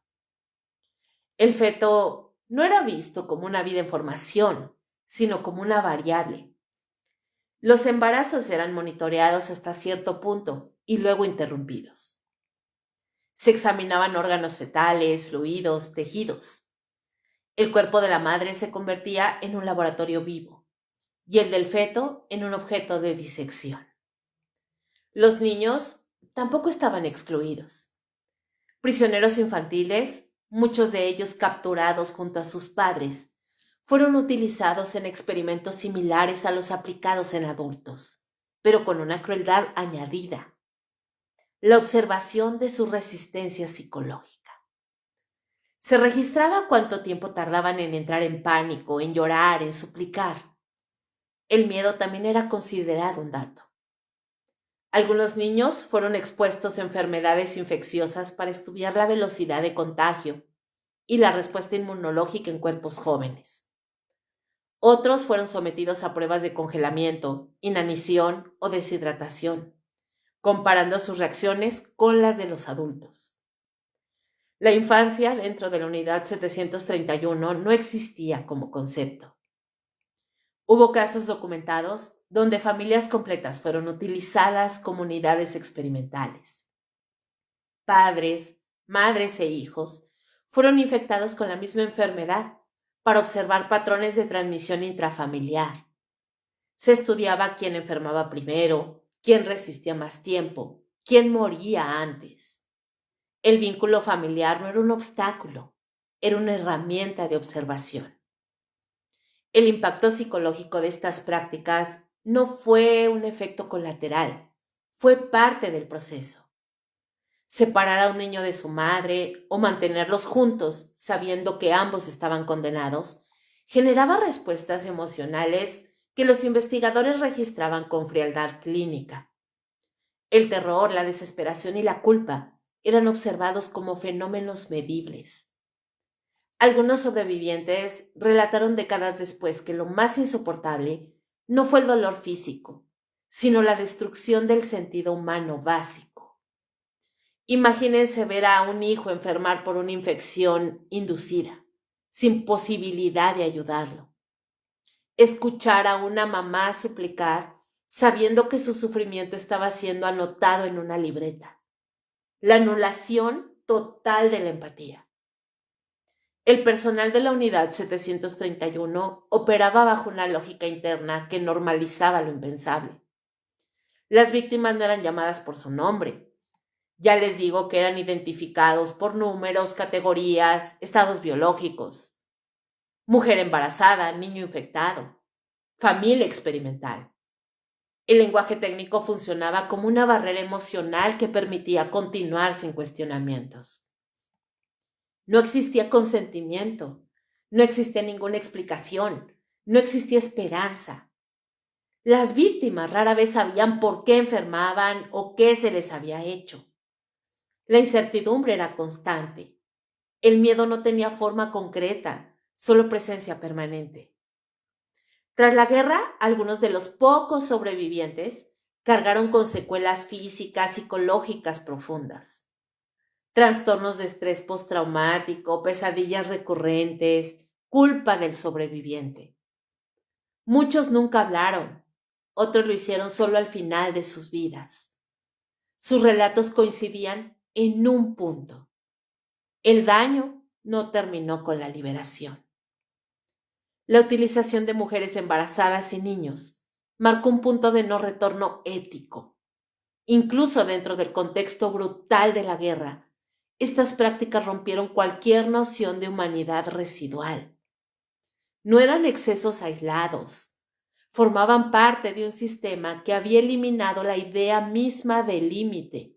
El feto no era visto como una vida en formación, sino como una variable. Los embarazos eran monitoreados hasta cierto punto y luego interrumpidos. Se examinaban órganos fetales, fluidos, tejidos. El cuerpo de la madre se convertía en un laboratorio vivo y el del feto en un objeto de disección. Los niños tampoco estaban excluidos. Prisioneros infantiles, muchos de ellos capturados junto a sus padres, fueron utilizados en experimentos similares a los aplicados en adultos, pero con una crueldad añadida: la observación de su resistencia psicológica. Se registraba cuánto tiempo tardaban en entrar en pánico, en llorar, en suplicar. El miedo también era considerado un dato. Algunos niños fueron expuestos a enfermedades infecciosas para estudiar la velocidad de contagio y la respuesta inmunológica en cuerpos jóvenes. Otros fueron sometidos a pruebas de congelamiento, inanición o deshidratación, comparando sus reacciones con las de los adultos. La infancia dentro de la unidad 731 no existía como concepto. Hubo casos documentados donde familias completas fueron utilizadas como unidades experimentales. Padres, madres e hijos fueron infectados con la misma enfermedad para observar patrones de transmisión intrafamiliar. Se estudiaba quién enfermaba primero, quién resistía más tiempo, quién moría antes. El vínculo familiar no era un obstáculo, era una herramienta de observación. El impacto psicológico de estas prácticas no fue un efecto colateral, fue parte del proceso. Separar a un niño de su madre o mantenerlos juntos sabiendo que ambos estaban condenados generaba respuestas emocionales que los investigadores registraban con frialdad clínica. El terror, la desesperación y la culpa eran observados como fenómenos medibles. Algunos sobrevivientes relataron décadas después que lo más insoportable no fue el dolor físico, sino la destrucción del sentido humano básico. Imagínense ver a un hijo enfermar por una infección inducida, sin posibilidad de ayudarlo. Escuchar a una mamá suplicar, sabiendo que su sufrimiento estaba siendo anotado en una libreta. La anulación total de la empatía. El personal de la unidad 731 operaba bajo una lógica interna que normalizaba lo impensable. Las víctimas no eran llamadas por su nombre. Ya les digo que eran identificados por números, categorías, estados biológicos. Mujer embarazada, niño infectado, familia experimental. El lenguaje técnico funcionaba como una barrera emocional que permitía continuar sin cuestionamientos. No existía consentimiento, no existía ninguna explicación, no existía esperanza. Las víctimas rara vez sabían por qué enfermaban o qué se les había hecho. La incertidumbre era constante. El miedo no tenía forma concreta, solo presencia permanente. Tras la guerra, algunos de los pocos sobrevivientes cargaron con secuelas físicas, psicológicas profundas. Trastornos de estrés postraumático, pesadillas recurrentes, culpa del sobreviviente. Muchos nunca hablaron, otros lo hicieron solo al final de sus vidas. Sus relatos coincidían en un punto. El daño no terminó con la liberación. La utilización de mujeres embarazadas y niños marcó un punto de no retorno ético. Incluso dentro del contexto brutal de la guerra, estas prácticas rompieron cualquier noción de humanidad residual. No eran excesos aislados, formaban parte de un sistema que había eliminado la idea misma del límite.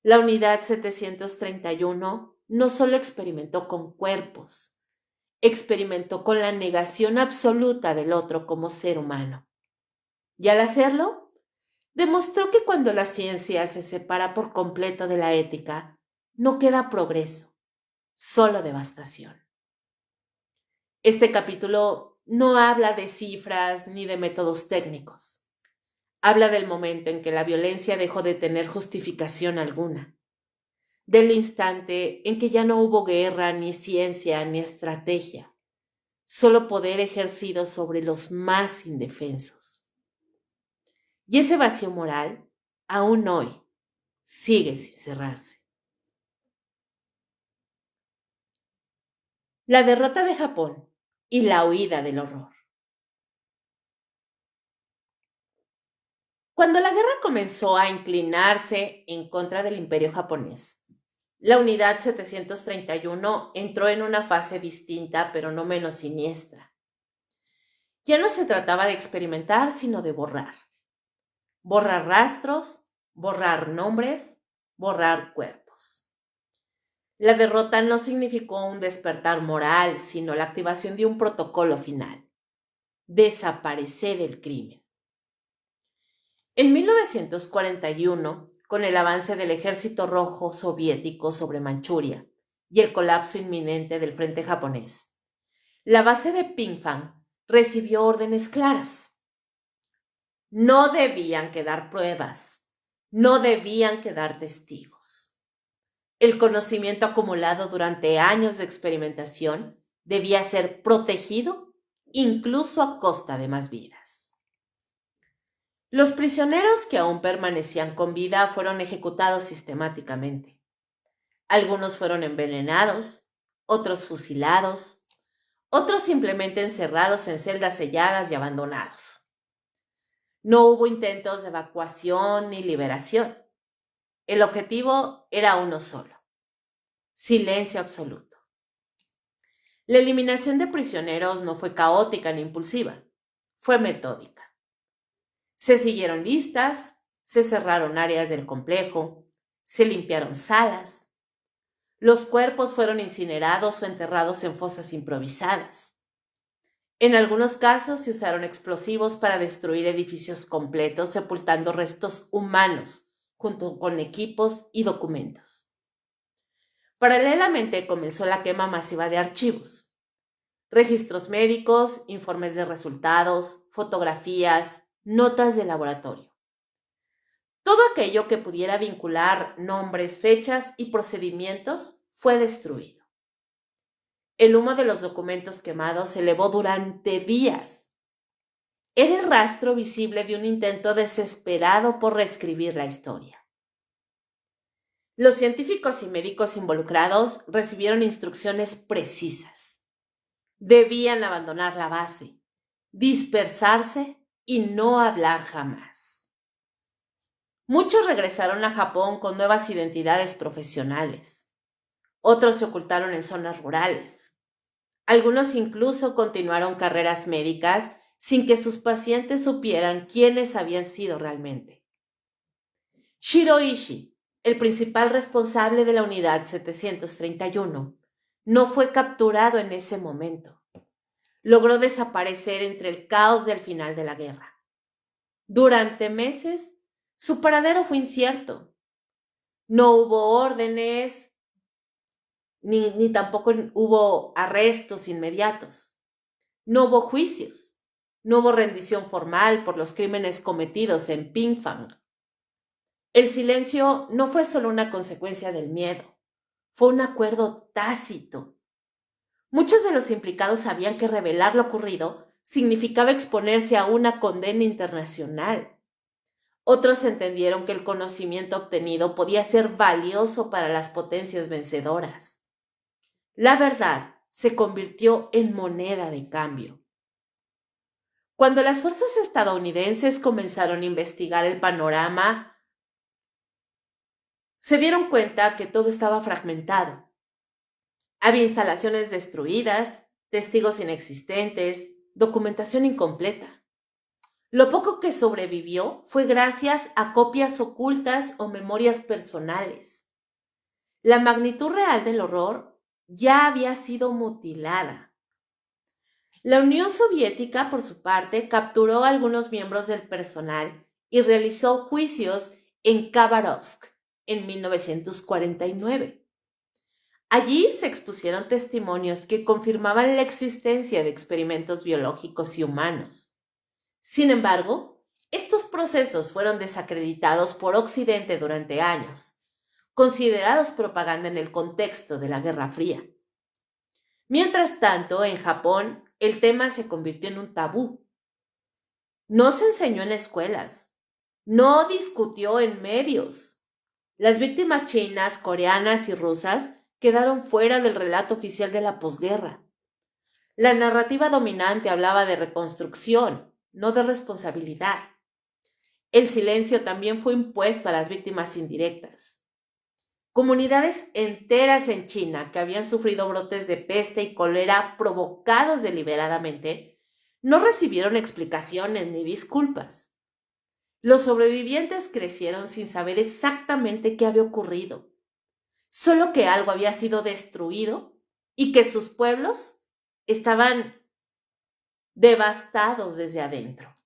La unidad 731 no solo experimentó con cuerpos, experimentó con la negación absoluta del otro como ser humano. Y al hacerlo, demostró que cuando la ciencia se separa por completo de la ética, no queda progreso, solo devastación. Este capítulo no habla de cifras ni de métodos técnicos. Habla del momento en que la violencia dejó de tener justificación alguna, del instante en que ya no hubo guerra, ni ciencia, ni estrategia, solo poder ejercido sobre los más indefensos. Y ese vacío moral, aún hoy, sigue sin cerrarse. La derrota de Japón y la huida del horror. Cuando la guerra comenzó a inclinarse en contra del imperio japonés, la unidad 731 entró en una fase distinta, pero no menos siniestra. Ya no se trataba de experimentar, sino de borrar. Borrar rastros, borrar nombres, borrar cuerpos. La derrota no significó un despertar moral, sino la activación de un protocolo final. Desaparecer el crimen. En 1941, con el avance del Ejército Rojo soviético sobre Manchuria y el colapso inminente del frente japonés, la base de Pingfang recibió órdenes claras. No debían quedar pruebas, no debían quedar testigos. El conocimiento acumulado durante años de experimentación debía ser protegido, incluso a costa de más vidas. Los prisioneros que aún permanecían con vida fueron ejecutados sistemáticamente. Algunos fueron envenenados, otros fusilados, otros simplemente encerrados en celdas selladas y abandonados. No hubo intentos de evacuación ni liberación. El objetivo era uno solo: silencio absoluto. La eliminación de prisioneros no fue caótica ni impulsiva, fue metódica. Se siguieron listas, se cerraron áreas del complejo, se limpiaron salas. Los cuerpos fueron incinerados o enterrados en fosas improvisadas. En algunos casos se usaron explosivos para destruir edificios completos, sepultando restos humanos junto con equipos y documentos. Paralelamente comenzó la quema masiva de archivos, registros médicos, informes de resultados, fotografías, notas de laboratorio. Todo aquello que pudiera vincular nombres, fechas y procedimientos fue destruido. El humo de los documentos quemados se elevó durante días. Era el rastro visible de un intento desesperado por reescribir la historia. Los científicos y médicos involucrados recibieron instrucciones precisas. Debían abandonar la base, dispersarse y no hablar jamás. Muchos regresaron a Japón con nuevas identidades profesionales. Otros se ocultaron en zonas rurales. Algunos incluso continuaron carreras médicas sin que sus pacientes supieran quiénes habían sido realmente. Shiro Ishii, el principal responsable de la unidad 731, no fue capturado en ese momento. Logró desaparecer entre el caos del final de la guerra. Durante meses, su paradero fue incierto. No hubo órdenes, ni tampoco hubo arrestos inmediatos. No hubo juicios. No hubo rendición formal por los crímenes cometidos en Pingfang. El silencio no fue solo una consecuencia del miedo, fue un acuerdo tácito. Muchos de los implicados sabían que revelar lo ocurrido significaba exponerse a una condena internacional. Otros entendieron que el conocimiento obtenido podía ser valioso para las potencias vencedoras. La verdad se convirtió en moneda de cambio. Cuando las fuerzas estadounidenses comenzaron a investigar el panorama, se dieron cuenta que todo estaba fragmentado. Había instalaciones destruidas, testigos inexistentes, documentación incompleta. Lo poco que sobrevivió fue gracias a copias ocultas o memorias personales. La magnitud real del horror ya había sido mutilada. La Unión Soviética, por su parte, capturó a algunos miembros del personal y realizó juicios en Khabarovsk en 1949. Allí se expusieron testimonios que confirmaban la existencia de experimentos biológicos y humanos. Sin embargo, estos procesos fueron desacreditados por Occidente durante años, considerados propaganda en el contexto de la Guerra Fría. Mientras tanto, en Japón, el tema se convirtió en un tabú. No se enseñó en escuelas, no discutió en medios. Las víctimas chinas, coreanas y rusas quedaron fuera del relato oficial de la posguerra. La narrativa dominante hablaba de reconstrucción, no de responsabilidad. El silencio también fue impuesto a las víctimas indirectas. Comunidades enteras en China que habían sufrido brotes de peste y cólera provocados deliberadamente no recibieron explicaciones ni disculpas. Los sobrevivientes crecieron sin saber exactamente qué había ocurrido, solo que algo había sido destruido y que sus pueblos estaban devastados desde adentro.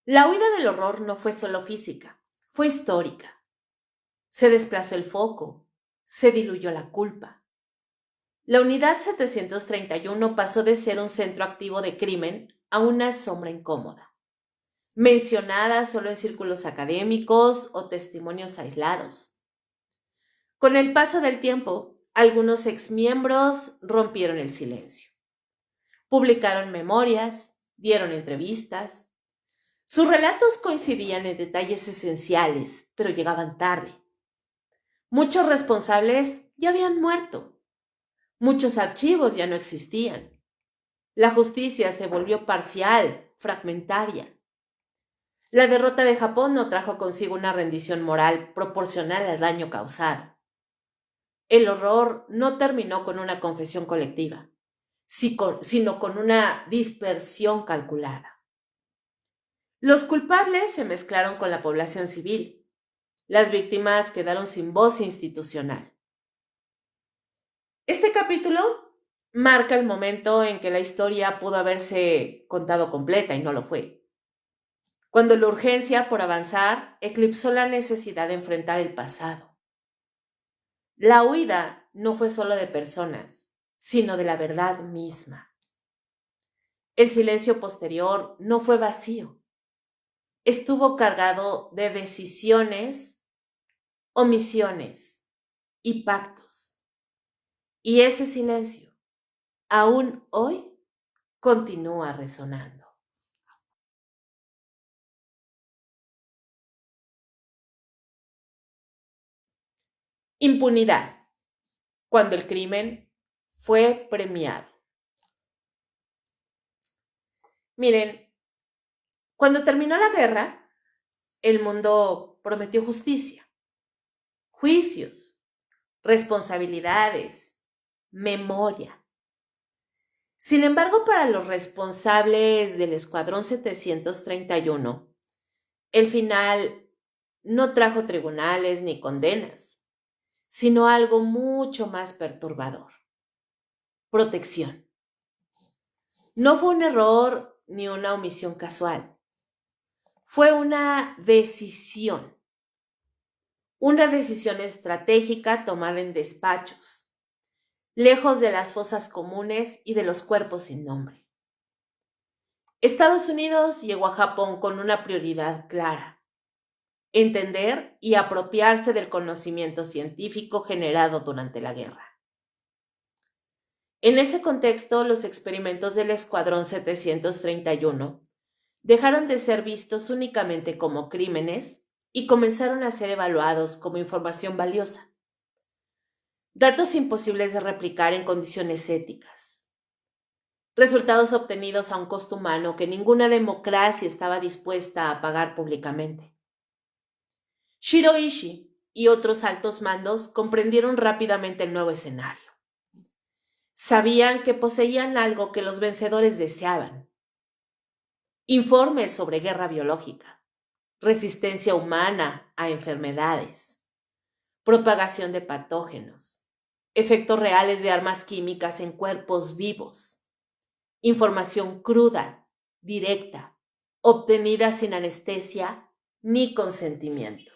La huida del horror no fue solo física, fue histórica. Se desplazó el foco, se diluyó la culpa. La Unidad 731 pasó de ser un centro activo de crimen a una sombra incómoda, mencionada solo en círculos académicos o testimonios aislados. Con el paso del tiempo, algunos exmiembros rompieron el silencio. Publicaron memorias, dieron entrevistas. Sus relatos coincidían en detalles esenciales, pero llegaban tarde. Muchos responsables ya habían muerto. Muchos archivos ya no existían. La justicia se volvió parcial, fragmentaria. La derrota de Japón no trajo consigo una rendición moral proporcional al daño causado. El horror no terminó con una confesión colectiva, sino con una dispersión calculada. Los culpables se mezclaron con la población civil. Las víctimas quedaron sin voz institucional. Este capítulo marca el momento en que la historia pudo haberse contado completa y no lo fue. Cuando la urgencia por avanzar eclipsó la necesidad de enfrentar el pasado. La huida no fue solo de personas, sino de la verdad misma. El silencio posterior no fue vacío. Estuvo cargado de decisiones, omisiones y pactos. Y ese silencio, aún hoy, continúa resonando. Impunidad, cuando el crimen fue premiado. Miren, cuando terminó la guerra, el mundo prometió justicia, juicios, responsabilidades, memoria. Sin embargo, para los responsables del Escuadrón 731, el final no trajo tribunales ni condenas, sino algo mucho más perturbador: protección. No fue un error ni una omisión casual, fue una decisión. una decisión estratégica tomada en despachos, lejos de las fosas comunes y de los cuerpos sin nombre. Estados Unidos llegó a Japón con una prioridad clara: entender y apropiarse del conocimiento científico generado durante la guerra. En ese contexto, los experimentos del Escuadrón 731 dejaron de ser vistos únicamente como crímenes y comenzaron a ser evaluados como información valiosa, datos imposibles de replicar en condiciones éticas, resultados obtenidos a un costo humano que ninguna democracia estaba dispuesta a pagar públicamente. Shiro Ishii y otros altos mandos comprendieron rápidamente el nuevo escenario. Sabían que poseían algo que los vencedores deseaban: informes sobre guerra biológica, resistencia humana a enfermedades, propagación de patógenos, efectos reales de armas químicas en cuerpos vivos, información cruda, directa, obtenida sin anestesia ni consentimiento.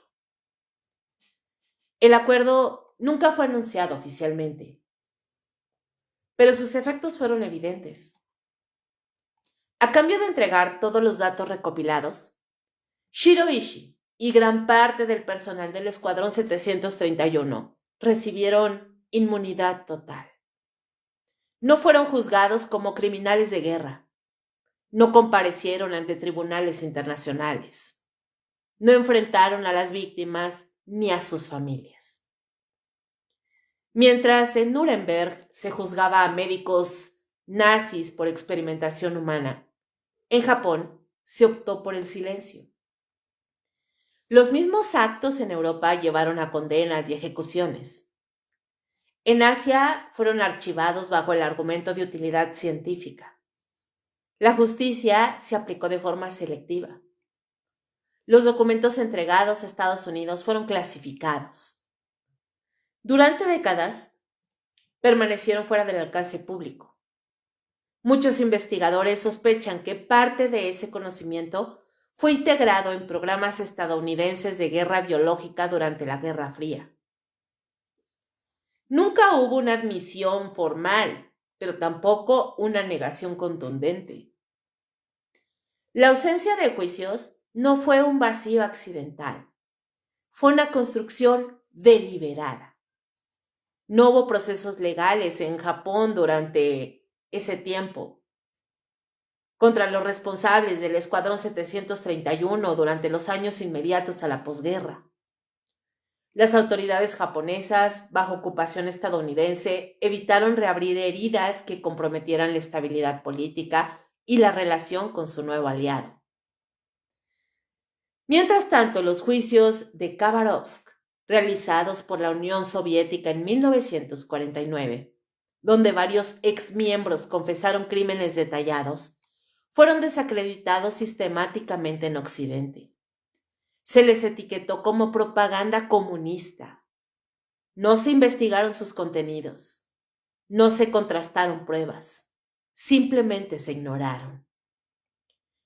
El acuerdo nunca fue anunciado oficialmente, pero sus efectos fueron evidentes. A cambio de entregar todos los datos recopilados, Shiro Ishii y gran parte del personal del Escuadrón 731 recibieron inmunidad total. No fueron juzgados como criminales de guerra. No comparecieron ante tribunales internacionales. No enfrentaron a las víctimas ni a sus familias. Mientras en Nuremberg se juzgaba a médicos nazis por experimentación humana, en Japón se optó por el silencio. Los mismos actos en Europa llevaron a condenas y ejecuciones. En Asia fueron archivados bajo el argumento de utilidad científica. La justicia se aplicó de forma selectiva. Los documentos entregados a Estados Unidos fueron clasificados. Durante décadas permanecieron fuera del alcance público. Muchos investigadores sospechan que parte de ese conocimiento fue integrado en programas estadounidenses de guerra biológica durante la Guerra Fría. Nunca hubo una admisión formal, pero tampoco una negación contundente. La ausencia de juicios no fue un vacío accidental, fue una construcción deliberada. No hubo procesos legales en Japón durante ese tiempo contra los responsables del Escuadrón 731 durante los años inmediatos a la posguerra. Las autoridades japonesas, bajo ocupación estadounidense, evitaron reabrir heridas que comprometieran la estabilidad política y la relación con su nuevo aliado. Mientras tanto, los juicios de Khabarovsk, realizados por la Unión Soviética en 1949, donde varios exmiembros confesaron crímenes detallados, fueron desacreditados sistemáticamente en Occidente. Se les etiquetó como propaganda comunista. No se investigaron sus contenidos. No se contrastaron pruebas. Simplemente se ignoraron.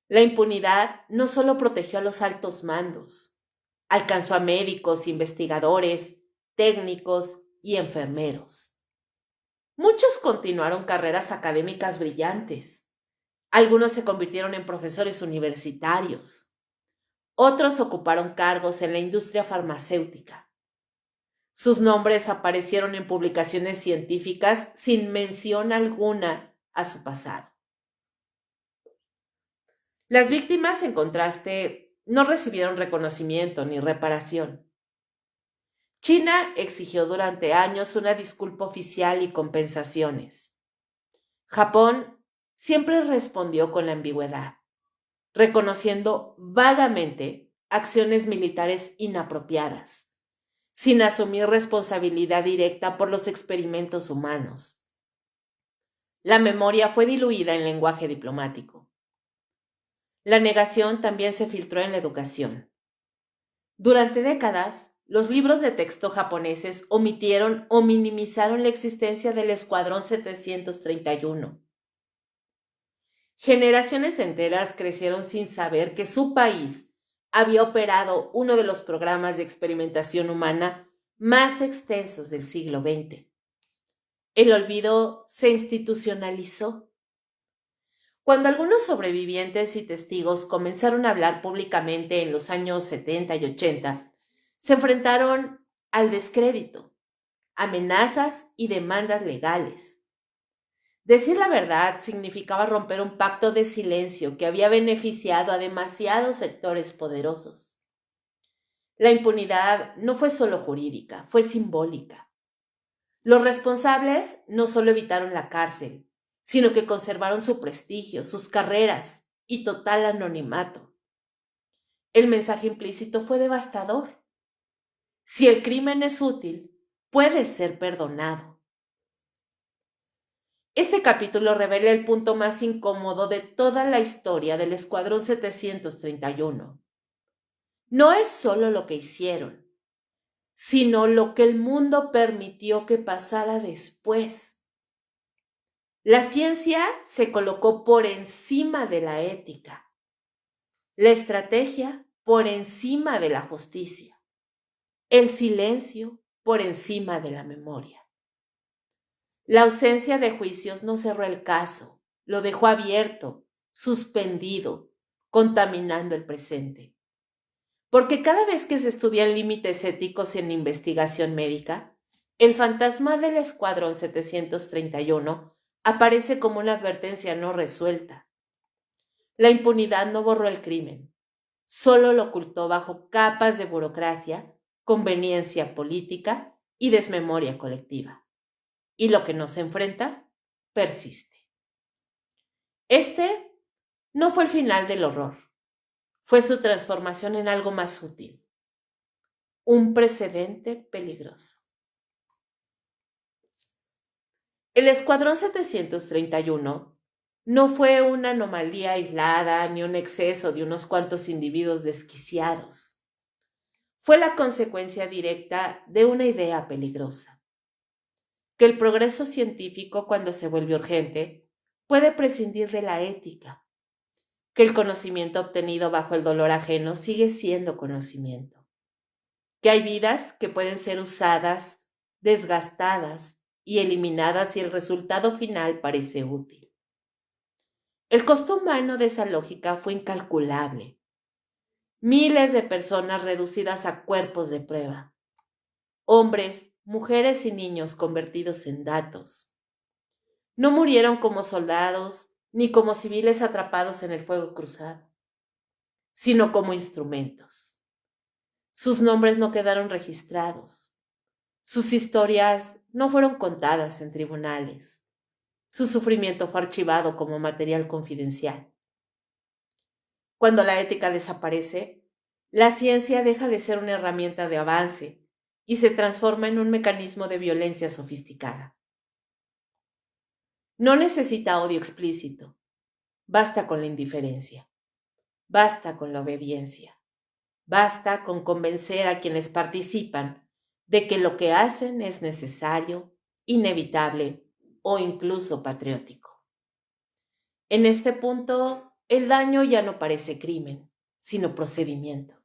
La impunidad no solo protegió a los altos mandos, alcanzó a médicos, investigadores, técnicos y enfermeros. Muchos continuaron carreras académicas brillantes. Algunos se convirtieron en profesores universitarios. Otros ocuparon cargos en la industria farmacéutica. Sus nombres aparecieron en publicaciones científicas sin mención alguna a su pasado. Las víctimas, en contraste, no recibieron reconocimiento ni reparación. China exigió durante años una disculpa oficial y compensaciones. Japón siempre respondió con la ambigüedad, reconociendo vagamente acciones militares inapropiadas, sin asumir responsabilidad directa por los experimentos humanos. La memoria fue diluida en lenguaje diplomático. La negación también se filtró en la educación. Durante décadas, los libros de texto japoneses omitieron o minimizaron la existencia del Escuadrón 731. Generaciones enteras crecieron sin saber que su país había operado uno de los programas de experimentación humana más extensos del siglo XX. El olvido se institucionalizó. Cuando algunos sobrevivientes y testigos comenzaron a hablar públicamente en los años 70 y 80, se enfrentaron al descrédito, amenazas y demandas legales. Decir la verdad significaba romper un pacto de silencio que había beneficiado a demasiados sectores poderosos. La impunidad no fue solo jurídica, fue simbólica. Los responsables no solo evitaron la cárcel, sino que conservaron su prestigio, sus carreras y total anonimato. El mensaje implícito fue devastador. Si el crimen es útil, puede ser perdonado. Este capítulo revela el punto más incómodo de toda la historia del Escuadrón 731. No es solo lo que hicieron, sino lo que el mundo permitió que pasara después. La ciencia se colocó por encima de la ética, la estrategia por encima de la justicia, el silencio por encima de la memoria. La ausencia de juicios no cerró el caso, lo dejó abierto, suspendido, contaminando el presente. Porque cada vez que se estudian límites éticos en investigación médica, el fantasma del Escuadrón 731 aparece como una advertencia no resuelta. La impunidad no borró el crimen, solo lo ocultó bajo capas de burocracia, conveniencia política y desmemoria colectiva. Y lo que no se enfrenta, persiste. Este no fue el final del horror, fue su transformación en algo más útil, un precedente peligroso. El Escuadrón 731 no fue una anomalía aislada ni un exceso de unos cuantos individuos desquiciados. Fue la consecuencia directa de una idea peligrosa: que el progreso científico, cuando se vuelve urgente, puede prescindir de la ética, que el conocimiento obtenido bajo el dolor ajeno sigue siendo conocimiento, que hay vidas que pueden ser usadas, desgastadas y eliminadas si el resultado final parece útil. El costo humano de esa lógica fue incalculable. Miles de personas reducidas a cuerpos de prueba. Hombres, mujeres y niños convertidos en datos. No murieron como soldados ni como civiles atrapados en el fuego cruzado, sino como instrumentos. Sus nombres no quedaron registrados. Sus historias no fueron contadas en tribunales. Su sufrimiento fue archivado como material confidencial. Cuando la ética desaparece, la ciencia deja de ser una herramienta de avance y se transforma en un mecanismo de violencia sofisticada. No necesita odio explícito. Basta con la indiferencia. Basta con la obediencia. Basta con convencer a quienes participan de que lo que hacen es necesario, inevitable o incluso patriótico. En este punto, el daño ya no parece crimen, sino procedimiento.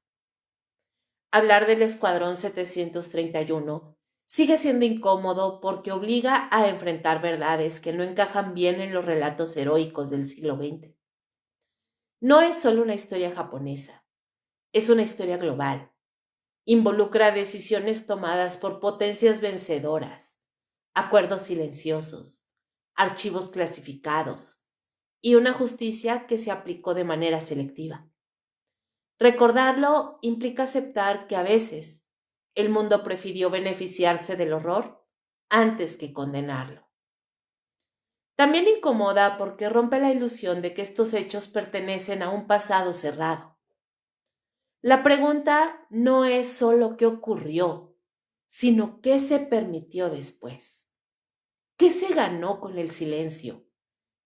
Hablar del Escuadrón 731 sigue siendo incómodo porque obliga a enfrentar verdades que no encajan bien en los relatos heroicos del siglo XX. No es solo una historia japonesa, es una historia global. Involucra decisiones tomadas por potencias vencedoras, acuerdos silenciosos, archivos clasificados y una justicia que se aplicó de manera selectiva. Recordarlo implica aceptar que a veces el mundo prefirió beneficiarse del horror antes que condenarlo. También incomoda porque rompe la ilusión de que estos hechos pertenecen a un pasado cerrado. La pregunta no es solo qué ocurrió, sino qué se permitió después. ¿Qué se ganó con el silencio?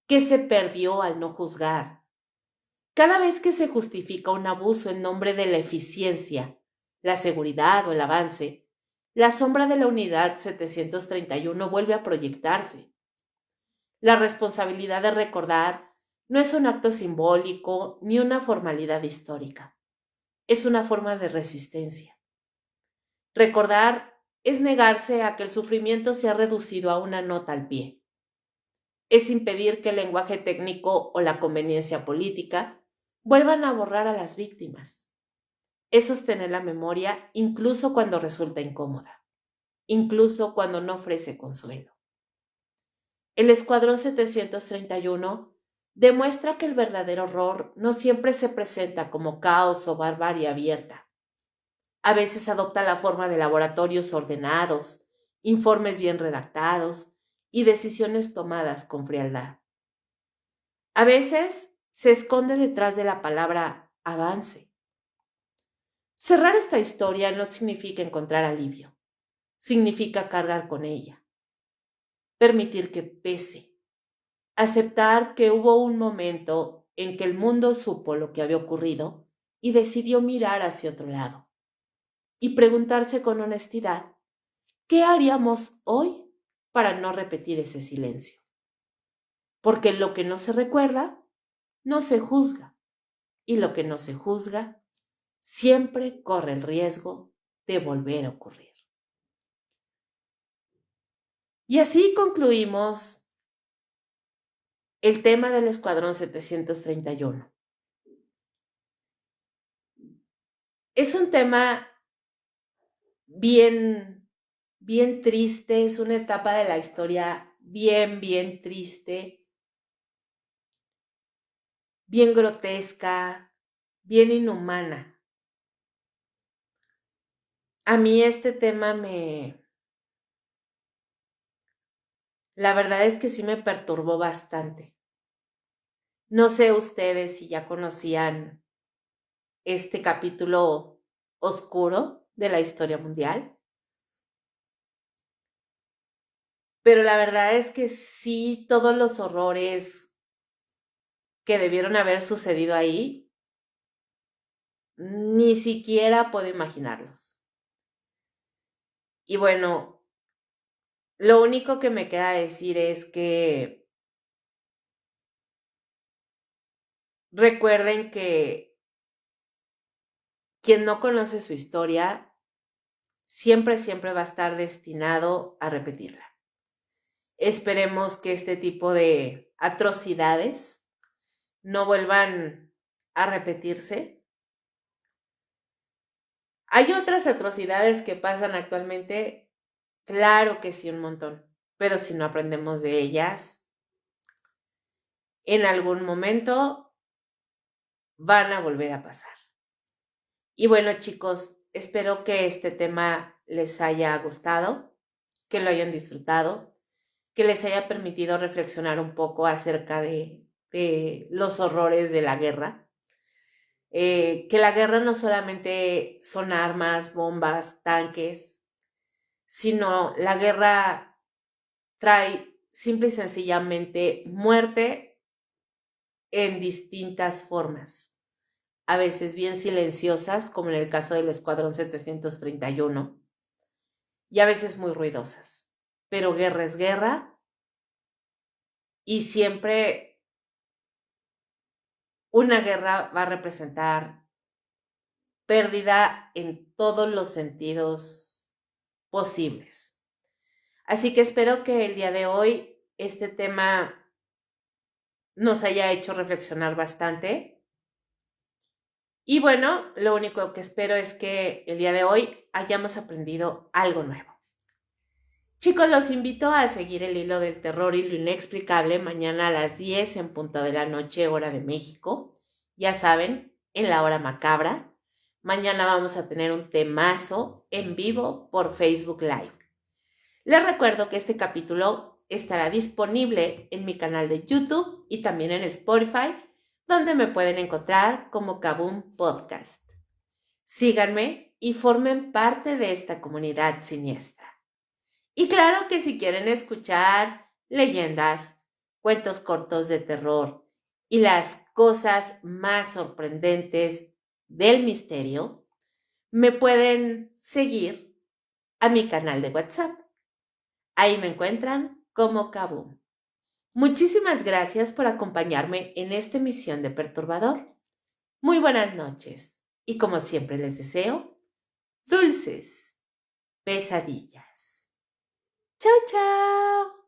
¿Qué se perdió al no juzgar? Cada vez que se justifica un abuso en nombre de la eficiencia, la seguridad o el avance, la sombra de la unidad 731 vuelve a proyectarse. La responsabilidad de recordar no es un acto simbólico ni una formalidad histórica. es una forma de resistencia. Recordar es negarse a que el sufrimiento sea reducido a una nota al pie. Es impedir que el lenguaje técnico o la conveniencia política vuelvan a borrar a las víctimas. Es sostener la memoria incluso cuando resulta incómoda, incluso cuando no ofrece consuelo. El Escuadrón 731 demuestra que el verdadero horror no siempre se presenta como caos o barbarie abierta. A veces adopta la forma de laboratorios ordenados, informes bien redactados y decisiones tomadas con frialdad. A veces se esconde detrás de la palabra avance. Cerrar esta historia no significa encontrar alivio, significa cargar con ella, permitir que pese, aceptar que hubo un momento en que el mundo supo lo que había ocurrido y decidió mirar hacia otro lado y preguntarse con honestidad, ¿qué haríamos hoy para no repetir ese silencio? Porque lo que no se recuerda, no se juzga, y lo que no se juzga, siempre corre el riesgo de volver a ocurrir. Y así concluimos el tema del Escuadrón 731. Es un tema bien triste, es una etapa de la historia bien triste, bien grotesca, bien inhumana. A mí este tema la verdad es que sí me perturbó bastante. No sé ustedes si ya conocían este capítulo oscuro de la historia mundial, pero la verdad es que sí, todos los horrores que debieron haber sucedido ahí, ni siquiera puedo imaginarlos. Y bueno, lo único que me queda decir es que recuerden que quien no conoce su historia siempre va a estar destinado a repetirla. Esperemos que este tipo de atrocidades no vuelvan a repetirse. ¿Hay otras atrocidades que pasan actualmente? Claro que sí, un montón. Pero si no aprendemos de ellas, en algún momento van a volver a pasar. Y bueno, chicos, espero que este tema les haya gustado, que lo hayan disfrutado, que les haya permitido reflexionar un poco acerca de los horrores de la guerra. Que la guerra no solamente son armas, bombas, tanques, sino la guerra trae simple y sencillamente muerte en distintas formas, a veces bien silenciosas, como en el caso del Escuadrón 731, y a veces muy ruidosas. Pero guerra es guerra y siempre una guerra va a representar pérdida en todos los sentidos posibles. Así que espero que el día de hoy este tema nos haya hecho reflexionar bastante. Y bueno, lo único que espero es que el día de hoy hayamos aprendido algo nuevo. Chicos, los invito a seguir el hilo del terror y lo inexplicable mañana a las 10 en punto de la noche, hora de México. Ya saben, en la hora macabra. Mañana vamos a tener un temazo en vivo por Facebook Live. Les recuerdo que este capítulo estará disponible en mi canal de YouTube y también en Spotify, donde me pueden encontrar como Kaboom Podcast. Síganme y formen parte de esta comunidad siniestra. Y claro que si quieren escuchar leyendas, cuentos cortos de terror y las cosas más sorprendentes del misterio, me pueden seguir a mi canal de WhatsApp. Ahí me encuentran como Kaboom. Muchísimas gracias por acompañarme en esta emisión de Perturbador. Muy buenas noches. Y como siempre les deseo, dulces pesadillas. Chao, chao.